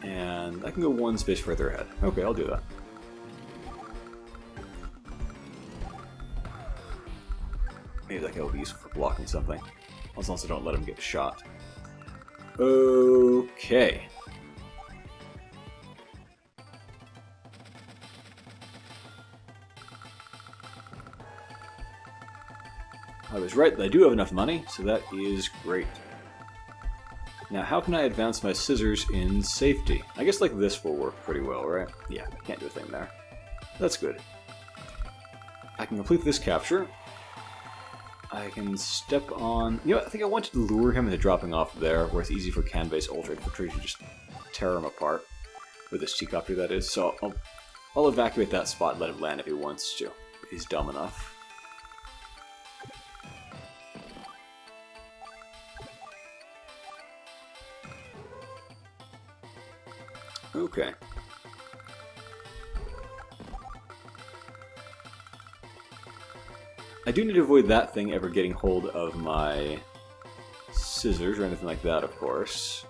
And I can go one space further ahead. Okay, I'll do that. Maybe that guy will be useful for blocking something. As long as I don't let him get shot. Okay. I was right, I do have enough money, so that is great. Now, how can I advance my scissors in safety? I guess like this will work pretty well, right? Yeah, I can't do a thing there. That's good. I can complete this capture. I can step on... You know, I think I wanted to lure him into dropping off there, where it's easy for can-based ultra infantry to just tear him apart. With this T-copter, that is. So I'll evacuate that spot and let him land if he wants to. If he's dumb enough. Okay. I do need to avoid that thing ever getting hold of my scissors or anything like that, of course.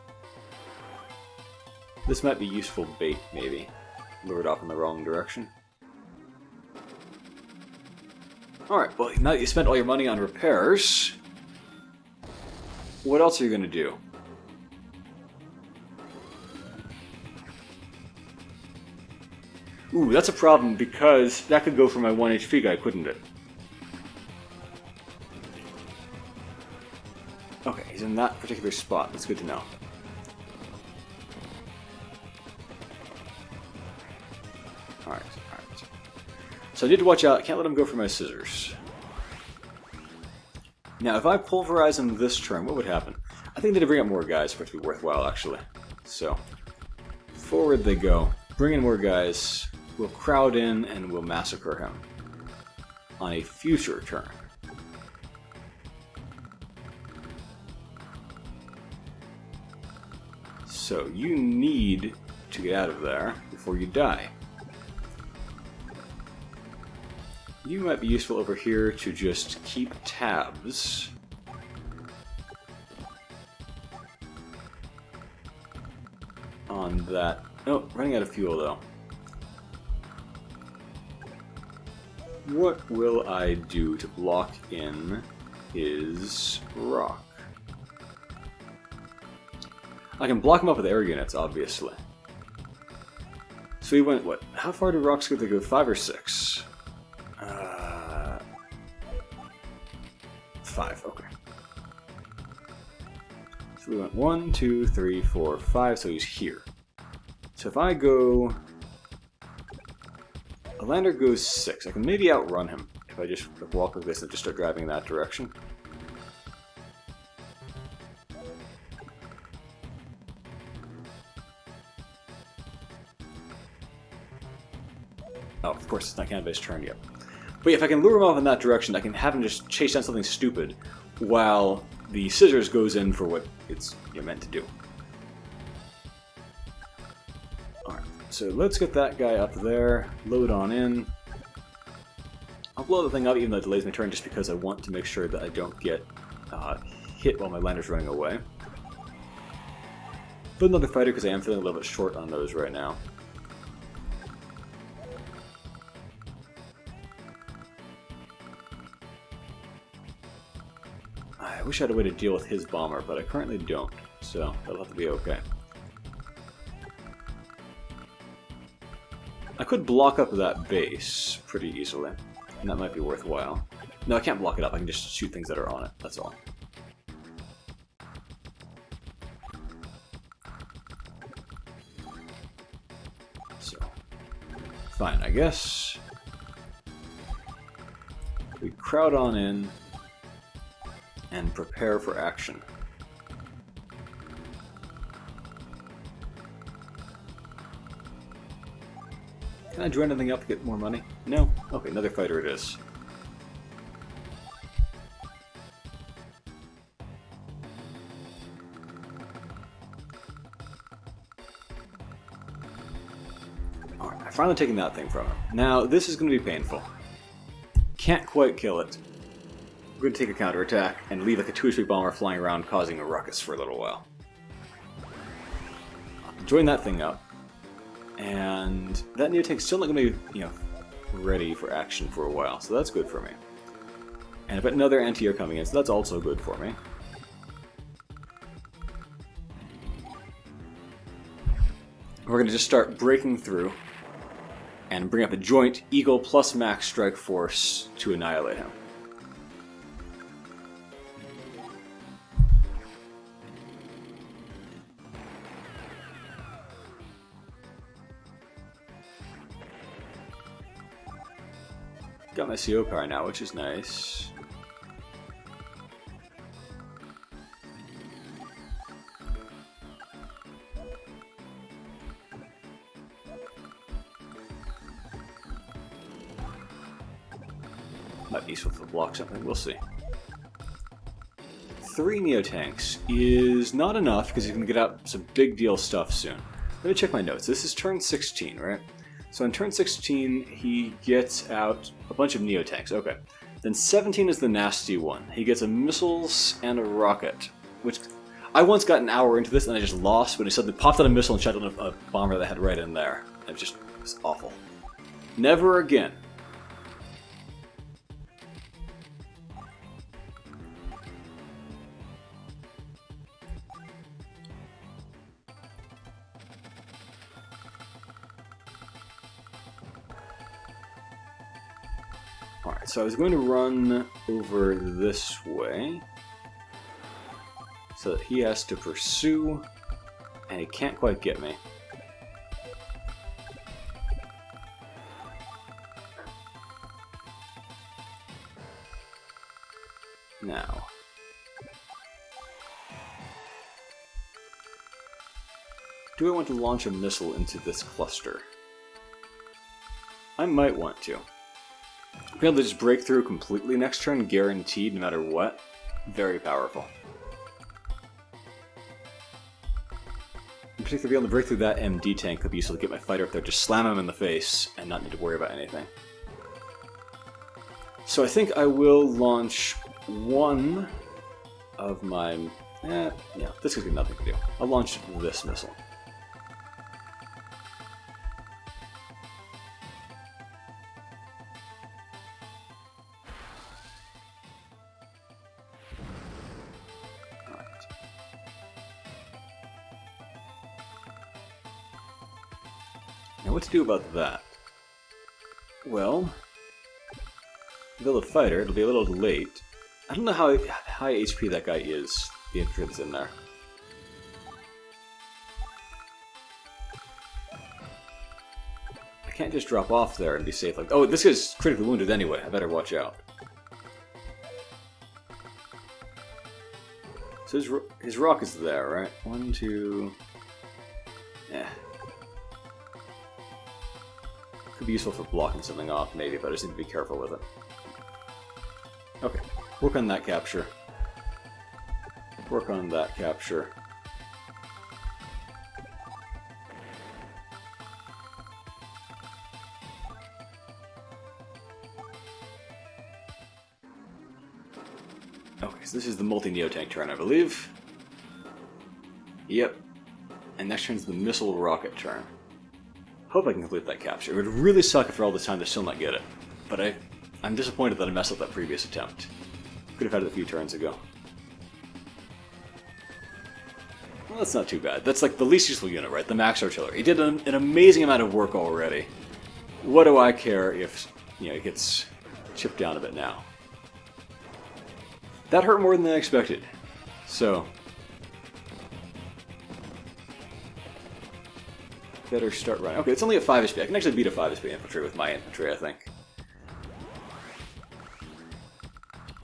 This might be useful bait, maybe. Lured off in the wrong direction. Alright, well, now that you spent all your money on repairs, what else are you going to do? Ooh, that's a problem because that could go for my 1 HP guy, couldn't it? Okay, he's in that particular spot. That's good to know. Alright. So I need to watch out. I can't let him go for my scissors. Now, if I pulverize him this turn, what would happen? I think I need to bring up more guys for it to be worthwhile, actually. So, forward they go. Bring in more guys. We'll crowd in and we'll massacre him on a future turn. So you need to get out of there before you die. You might be useful over here to just keep tabs. On that. Oh, running out of fuel though. What will I do to block in his rock? I can block him up with air units, obviously. So he went, what? How far do rocks go? They go 5 or 6? 5, okay. So we went 1, 2, 3, 4, 5, so he's here. So if I go lander goes 6. I can maybe outrun him if I just walk like this and just start driving in that direction. Oh, of course, it's not Canada's turn yet. But if I can lure him off in that direction, I can have him just chase down something stupid while the scissors goes in for what it's meant to do. Alright, so let's get that guy up there, load on in. I'll blow the thing up even though it delays my turn just because I want to make sure that I don't get hit while my lander's running away. But another fighter because I am feeling a little bit short on those right now. I wish I had a way to deal with his bomber, but I currently don't, so that'll have to be okay. I could block up that base pretty easily, and that might be worthwhile. No, I can't block it up, I can just shoot things that are on it, that's all. So, fine, I guess. We crowd on in and prepare for action. Can I join anything up to get more money? No? Okay, another fighter it is. Alright, I've finally taken that thing from him. Now, this is going to be painful. Can't quite kill it. We're going to take a counterattack and leave like a 2 HP bomber flying around causing a ruckus for a little while. Join that thing up. And that neotank's still not going to be, ready for action for a while, so that's good for me. And I've got another anti-air coming in, so that's also good for me. We're going to just start breaking through and bring up a joint Eagle plus max strike force to annihilate him. Got my CO power now, which is nice. Might be useful to block something, we'll see. 3 Neotanks is not enough because he's going to get out some big deal stuff soon. Let me check my notes. This is turn 16, right? So on turn 16, he gets out a bunch of Neotanks. Okay. Then 17 is the nasty one. He gets a missiles and a rocket, which I once got an hour into this and I just lost when he suddenly popped out a missile and shot down a bomber that I had right in there. It was awful. Never again. Alright, so I was going to run over this way so that he has to pursue, and he can't quite get me. Now, do I want to launch a missile into this cluster? I might want to. Being able to just break through completely next turn, guaranteed no matter what, very powerful. In particular, being able to break through that MD tank could be useful to get my fighter up there, just slam him in the face, and not need to worry about anything. So I think I will launch one of my... this gives me nothing to do. I'll launch this missile. Now what to do about that? Well, build a fighter, it'll be a little late. I don't know how high HP that guy is, the infantry that's in there. I can't just drop off there and be safe like... Oh, this guy's critically wounded anyway. I better watch out. So his rock is there, right? 1, 2... Yeah. Could be useful for blocking something off, maybe, but I just need to be careful with it. Okay. Work on that capture. Work on that capture. Okay, so this is the multi-neotank turn, I believe. Yep. And next turn's the missile rocket turn. Hope I can complete that capture. It would really suck if for all this time to still not get it. But I'm disappointed that I messed up that previous attempt. Could have had it a few turns ago. Well, that's not too bad. That's like the least useful unit, right? The max artillery. He did an amazing amount of work already. What do I care if, you know, it gets chipped down a bit now? That hurt more than I expected. So... better start running. Okay, it's only a 5 HP. I can actually beat a 5 HP infantry with my infantry, I think.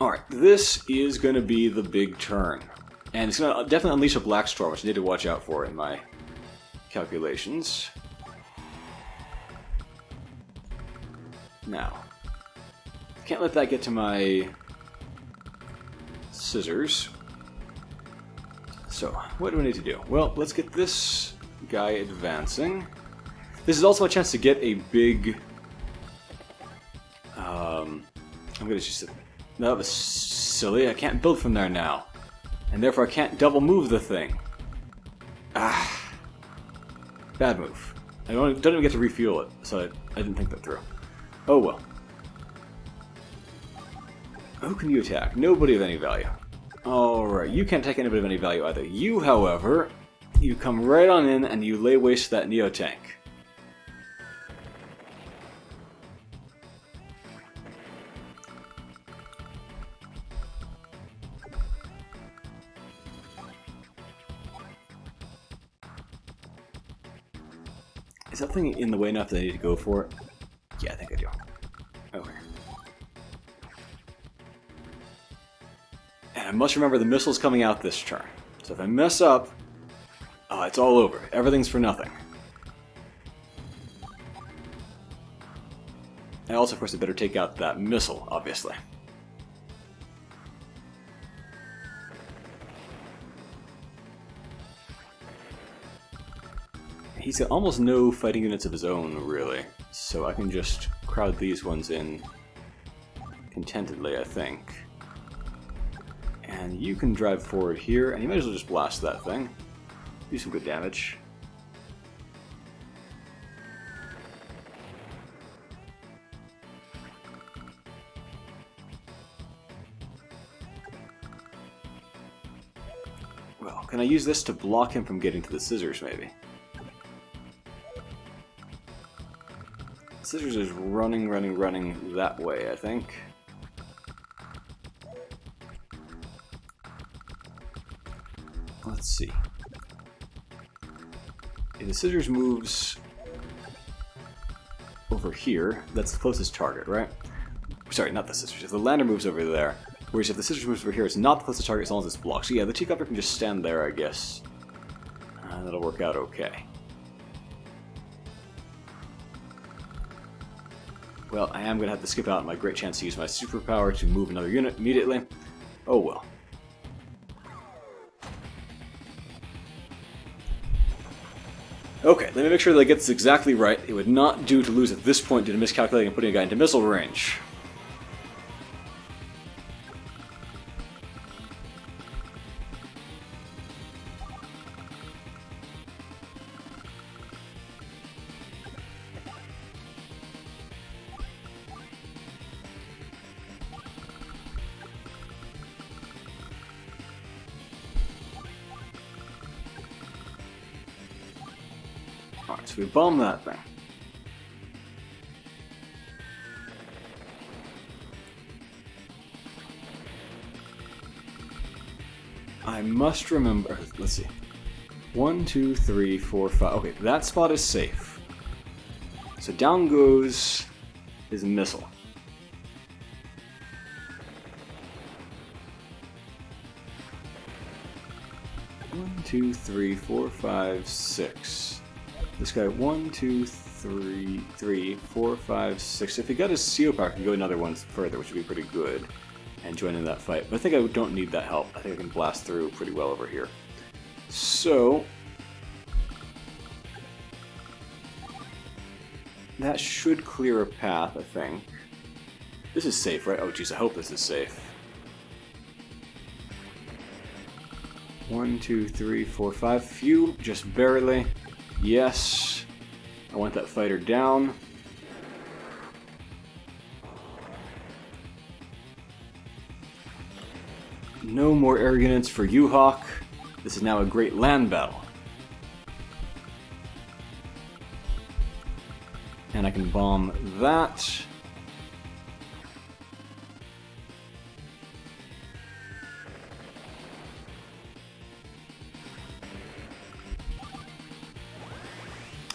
Alright, this is going to be the big turn. And it's going to definitely unleash a Black Storm, which I need to watch out for in my calculations. Now, can't let that get to my scissors. So, what do I need to do? Well, let's get this guy advancing. This is also a chance to get a big... I'm gonna just... That was silly. I can't build from there now. And therefore I can't double move the thing. Ah. Bad move. I don't even get to refuel it, so I didn't think that through. Oh well. Who can you attack? Nobody of any value. Alright, you can't take anybody of any value either. You, however... You come right on in and you lay waste to that Neotank. Is that thing in the way enough that I need to go for it? Yeah, I think I do. Okay. And I must remember the missile's coming out this turn. So if I mess up... it's all over. Everything's for nothing. And also, of course, I better take out that missile, obviously. He's got almost no fighting units of his own, really. So I can just crowd these ones in contentedly, I think. And you can drive forward here, and you might as well just blast that thing. Do some good damage. Well, can I use this to block him from getting to the scissors, maybe? Scissors is running that way, I think. Let's see. If the scissors moves over here, that's the closest target, right? Sorry, not the scissors. If the lander moves over there, whereas if the scissors moves over here, it's not the closest target as long as it's blocked. So yeah, the T-Copter can just stand there, I guess. That'll work out okay. Well, I am going to have to skip out on my great chance to use my superpower to move another unit immediately. Oh well. Okay, let me make sure that I get this exactly right. It would not do to lose at this point due to miscalculating and putting a guy into missile range. Alright, so we bomb that thing. I must remember, let's see. 1, 2, 3, 4, 5. Okay, that spot is safe. So down goes his missile. One, 2, 3, 4, 5, 6. This guy, 1, 2, 3, 4, 5, 6. If he got his CO power, I could go another one further, which would be pretty good, and join in that fight. But I think I don't need that help. I think I can blast through pretty well over here. So that should clear a path, I think. This is safe, right? Oh, jeez, I hope this is safe. 1, 2, 3, 4, 5. Phew, just barely. Yes. I want that fighter down. No more air units for you, Hawk. This is now a great land battle. And I can bomb that.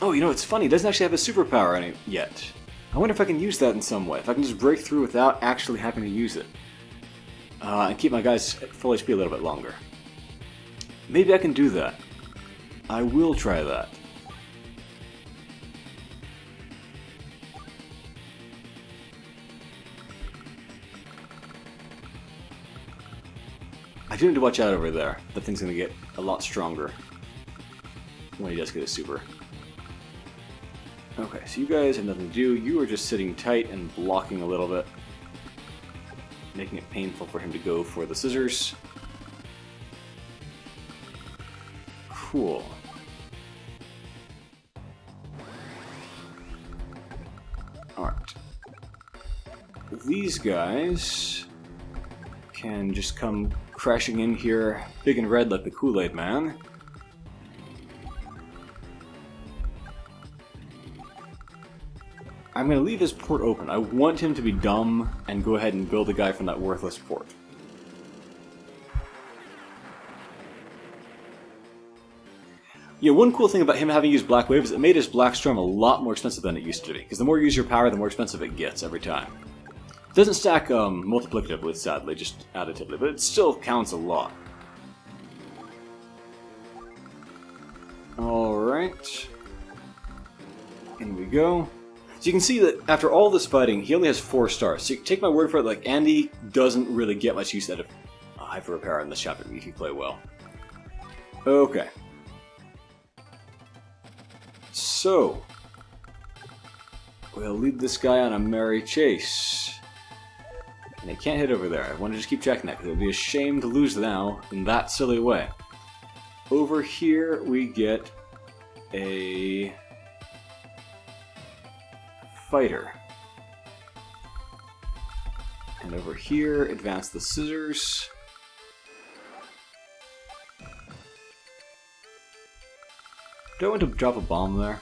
Oh, you know, it's funny. It doesn't actually have a superpower yet. I wonder if I can use that in some way. If I can just break through without actually having to use it. And keep my guys at full HP a little bit longer. Maybe I can do that. I will try that. I do need to watch out over there. That thing's going to get a lot stronger when he does get a super. Okay, so you guys have nothing to do. You are just sitting tight and blocking a little bit, making it painful for him to go for the scissors. Cool. Alright. These guys can just come crashing in here big and red like the Kool-Aid Man. I'm going to leave his port open. I want him to be dumb and go ahead and build a guy from that worthless port. Yeah, one cool thing about him having used Black Wave is it made his Black Storm a lot more expensive than it used to be. Because the more you use your power, the more expensive it gets every time. It doesn't stack multiplicatively, sadly, just additively, but it still counts a lot. Alright. In we go. So you can see that after all this fighting, he only has 4 stars. So you take my word for it, like, Andy doesn't really get much use out of Hyper Repair in this chapter if you play well. Okay. So, we'll lead this guy on a merry chase. And he can't hit over there. I want to just keep checking that, because it would be a shame to lose now in that silly way. Over here, we get a fighter. And over here, advance the scissors. Do I want to drop a bomb there?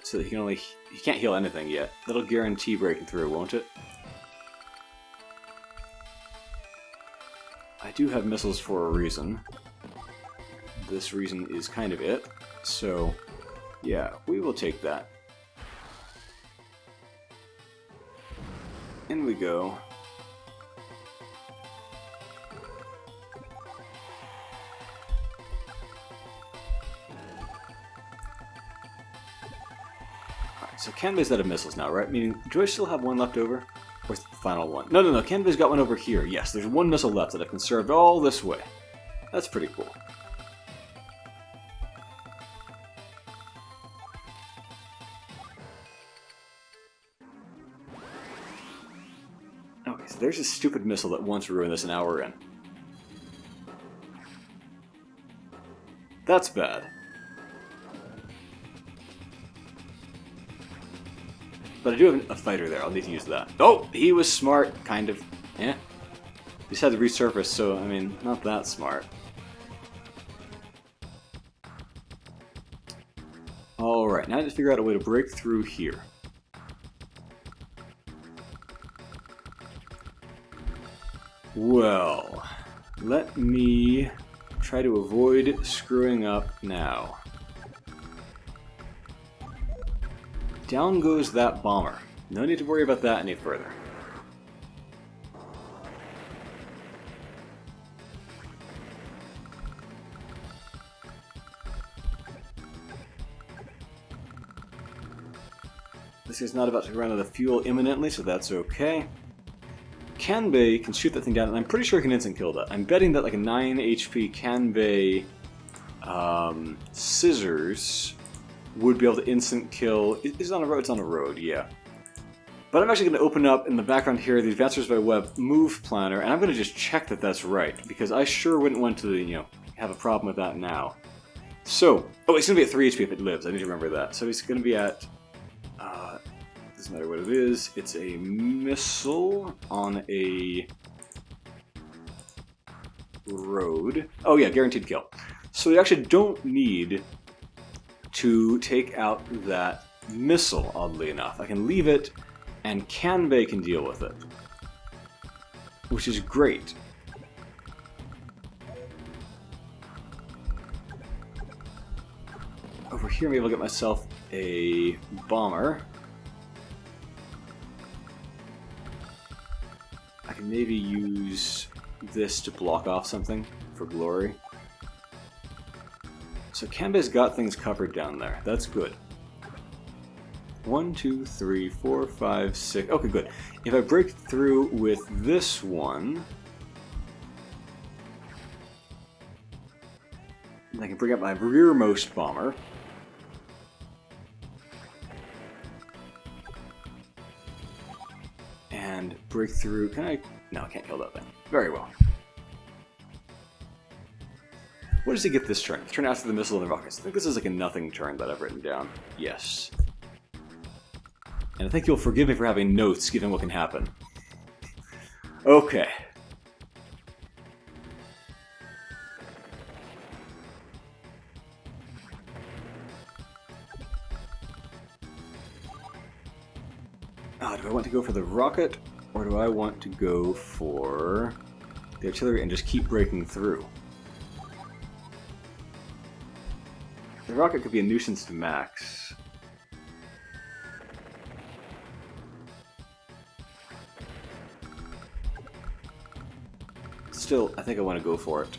So that he can't heal anything yet. That'll guarantee breaking through, won't it? I do have missiles for a reason. This reason is kind of it. So, yeah, we will take that. In we go. Alright, so Kanbei's out of missiles now, right? Meaning, do I still have one left over? Or the final one? No, Kanbei's got one over here. Yes, there's one missile left that I've conserved all this way. That's pretty cool. Okay, so there's a stupid missile that wants to ruin this an hour in. That's bad. But I do have a fighter there, I'll need to use that. Oh, he was smart, kind of. Yeah. He just had to resurface, so, I mean, not that smart. Alright, now I have to figure out a way to break through here. Well, let me try to avoid screwing up now. down goes that bomber. No need to worry about that any further. This guy's not about to run out of fuel imminently, so that's okay. Kanbei can shoot that thing down, and I'm pretty sure he can instant kill that. I'm betting that like a 9 HP Kanbei scissors would be able to instant kill. Is it on a road? It's on a road, yeah. But I'm actually going to open up in the background here the Advanced by Web move planner, and I'm going to just check that that's right, because I sure wouldn't want to, you know, have a problem with that now. So, oh, it's going to be at 3 HP if it lives. I need to remember that. So he's going to be at, doesn't matter what it is. It's a missile on a road. Oh yeah, guaranteed kill. So we actually don't need to take out that missile, oddly enough. I can leave it, and Kanbei can deal with it, which is great. Over here, maybe I'll get myself a bomber. I can maybe use this to block off something for glory. So Kanbei's got things covered down there. That's good. 1, 2, 3, 4, 5, 6. Okay, good. If I break through with this one, I can bring up my rearmost bomber. And break through. Can I? No, I can't kill that thing. Very well. What does he get this turn? The turn after the missile and the rockets. I think this is like a nothing turn that I've written down. Yes. And I think you'll forgive me for having notes, given what can happen. Okay. Do I want to go for the rocket, or do I want to go for the artillery and just keep breaking through? The rocket could be a nuisance to Max. Still, I think I want to go for it.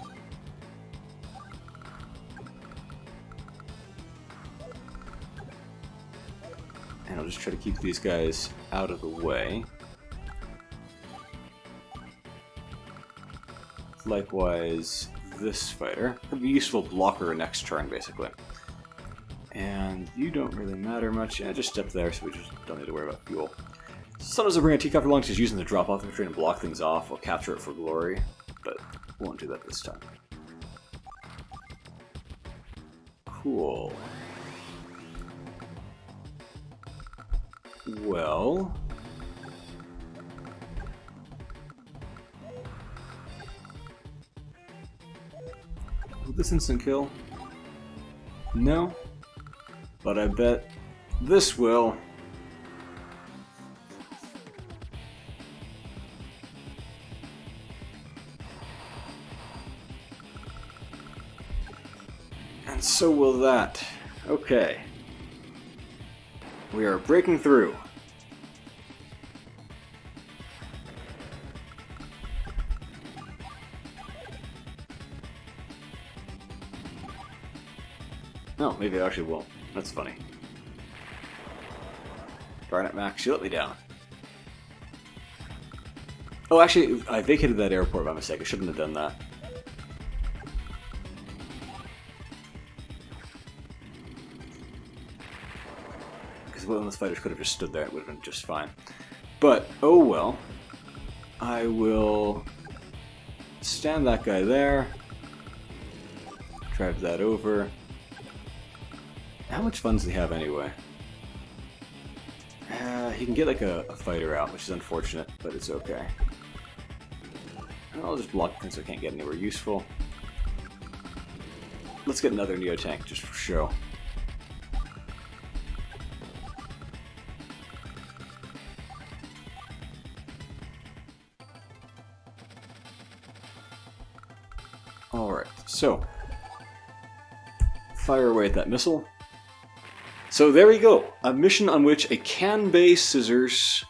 And I'll just try to keep these guys out of the way. Likewise, this fighter. Could be a useful blocker next turn, basically. And you don't really matter much. Yeah, just step there, so we just don't need to worry about fuel. Sometimes I bring a teacup along, just using the drop-off if trying to block things off or capture it for glory, but won't do that this time. Cool. Well... will this instant kill? No. But I bet this will. And so will that. Okay. We are breaking through. No, maybe I actually won't. That's funny. Darn it, Max, you let me down. Oh, actually, I vacated that airport by mistake. I shouldn't have done that. Because one of those fighters could have just stood there. It would have been just fine. But, oh well. I will stand that guy there. Drive that over. How much fun does he have anyway? He can get like a fighter out, which is unfortunate, but it's okay. I'll just block things so I can't get anywhere useful. Let's get another Neo tank just for show. Alright, so fire away at that missile. So there we go. A mission on which a can-based scissors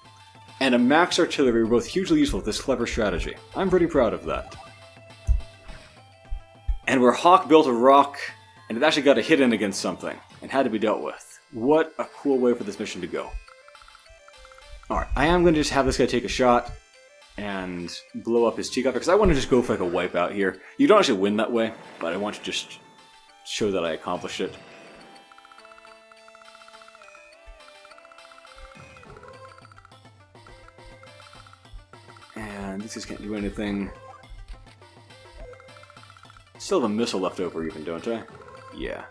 and a max artillery were both hugely useful with this clever strategy. I'm pretty proud of that. And where Hawk built a rock, and it actually got a hit in against something, and had to be dealt with. What a cool way for this mission to go. Alright, I am going to just have this guy take a shot and blow up his teacup, because I want to just go for like a wipeout here. You don't actually win that way, but I want to just show that I accomplished it. And these guys can't do anything. Still have a missile left over even, don't I? Yeah.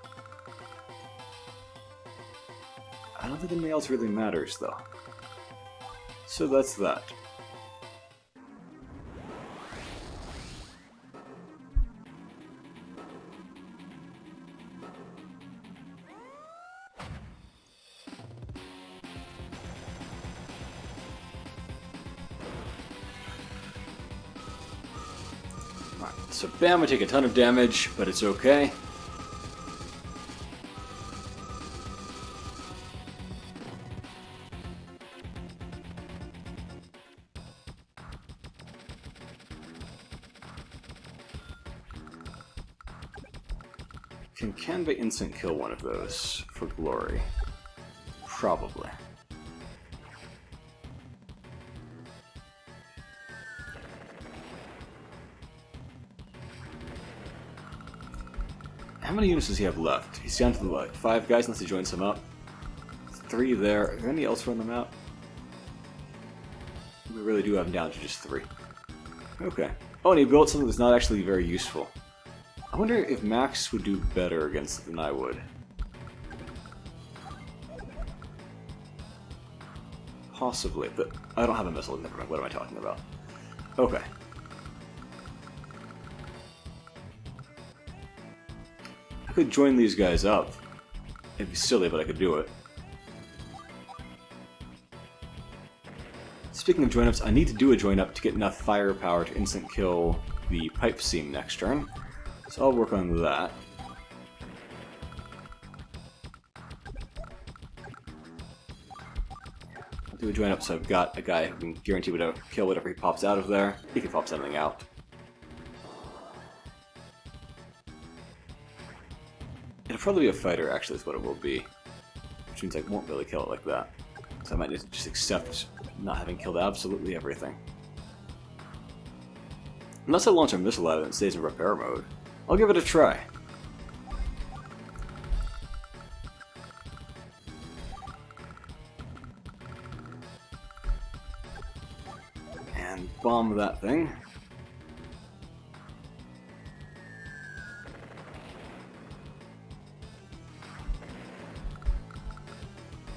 I don't think anything else really matters, though. So that's that. So bam, I take a ton of damage, but it's okay. Can they instant kill one of those for glory? Probably. How many units does he have left? He's down to like 5 guys unless he joins some up. 3 there. Is there any else on the map? We really do have him down to just 3. Okay. Oh, and he built something that's not actually very useful. I wonder if Max would do better against it than I would. Possibly, but I don't have a missile. Never mind. What am I talking about? Okay. I could join these guys up. It'd be silly, but I could do it. Speaking of join-ups, I need to do a join-up to get enough firepower to instant kill the pipe seam next turn. So I'll work on that. I'll do a join-up so I've got a guy who can guarantee to kill whatever he pops out of there, if he pops anything out. It'll probably be a fighter, actually, is what it will be. Which means I won't really kill it like that. So I might just accept not having killed absolutely everything. Unless I launch a missile at it and it stays in repair mode. I'll give it a try. And bomb that thing.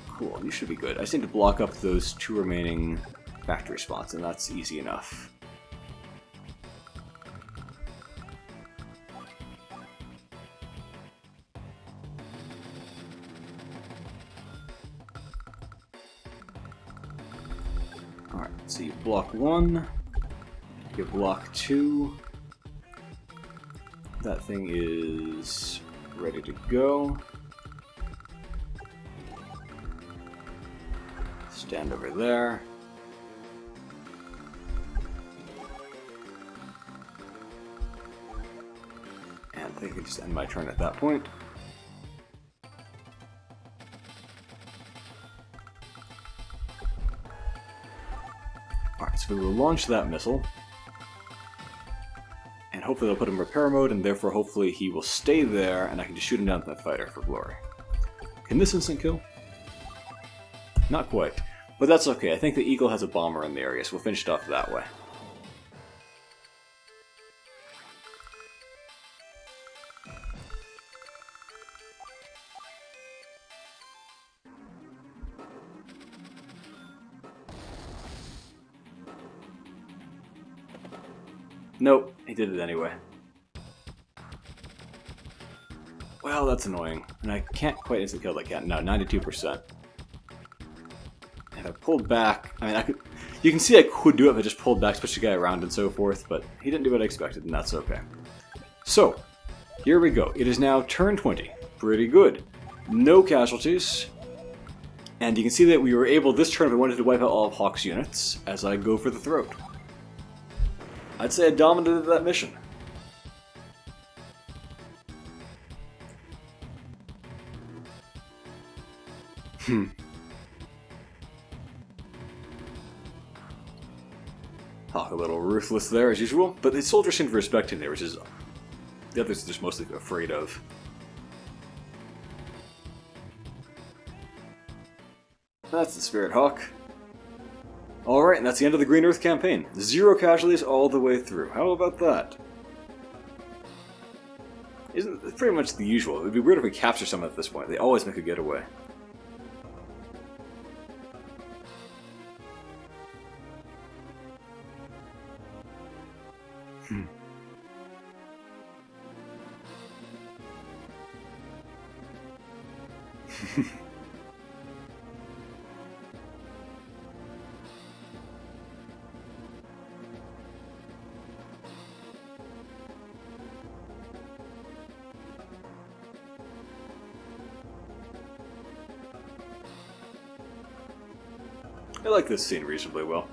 Cool, you should be good. I just need to block up those 2 remaining factory spots, and that's easy enough. Alright, so you block 1, you block 2. That thing is ready to go. Stand over there. And I think I can just end my turn at that point. Alright, so we will launch that missile. And hopefully they'll put him in repair mode, and therefore hopefully he will stay there, and I can just shoot him down with that fighter for glory. Can this instant kill? Not quite. But that's okay, I think the Eagle has a bomber in the area, so we'll finish it off that way. Nope, he did it anyway. Well, that's annoying. And I can't quite instant kill that cat. No, 92%. If I pulled back, I mean, I could. You can see I could do it if I just pulled back, switched the guy around and so forth, but he didn't do what I expected, and that's okay. So, here we go. It is now turn 20. Pretty good. no casualties. And you can see that we were able this turn if we wanted to wipe out all of Hawk's units as I go for the throat. I'd say I dominated that mission. Hawk a little ruthless there as usual, but the soldiers seem to respect him there, which is the others are just mostly afraid of. That's the Spirit Hawk. Alright, and that's the end of the Green Earth campaign. 0 casualties all the way through. How about that? It's pretty much the usual. It would be weird if we capture someone at this point. They always make a getaway. I like this scene reasonably well.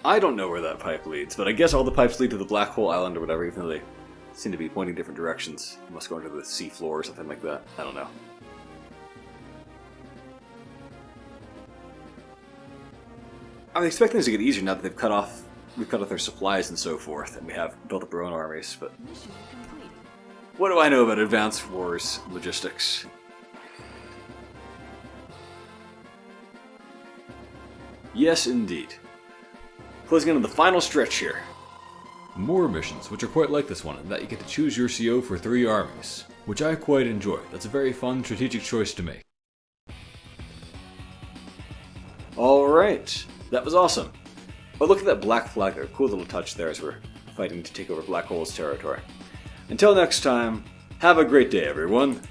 I don't know where that pipe leads, but I guess all the pipes lead to the Black Hole Island or whatever, even though they seem to be pointing different directions. You must go into the sea floor or something like that. I don't know. I'm expecting things to get easier now that we've cut off their supplies and so forth, and we have built up our own armies, but what do I know about advanced wars logistics? Yes, indeed. Closing in on the final stretch here. More missions, which are quite like this one, in that you get to choose your CO for 3 armies, which I quite enjoy. That's a very fun strategic choice to make. Alright, that was awesome. Oh, look at that black flag there. Cool little touch there as we're fighting to take over Black Hole's territory. Until next time, have a great day, everyone.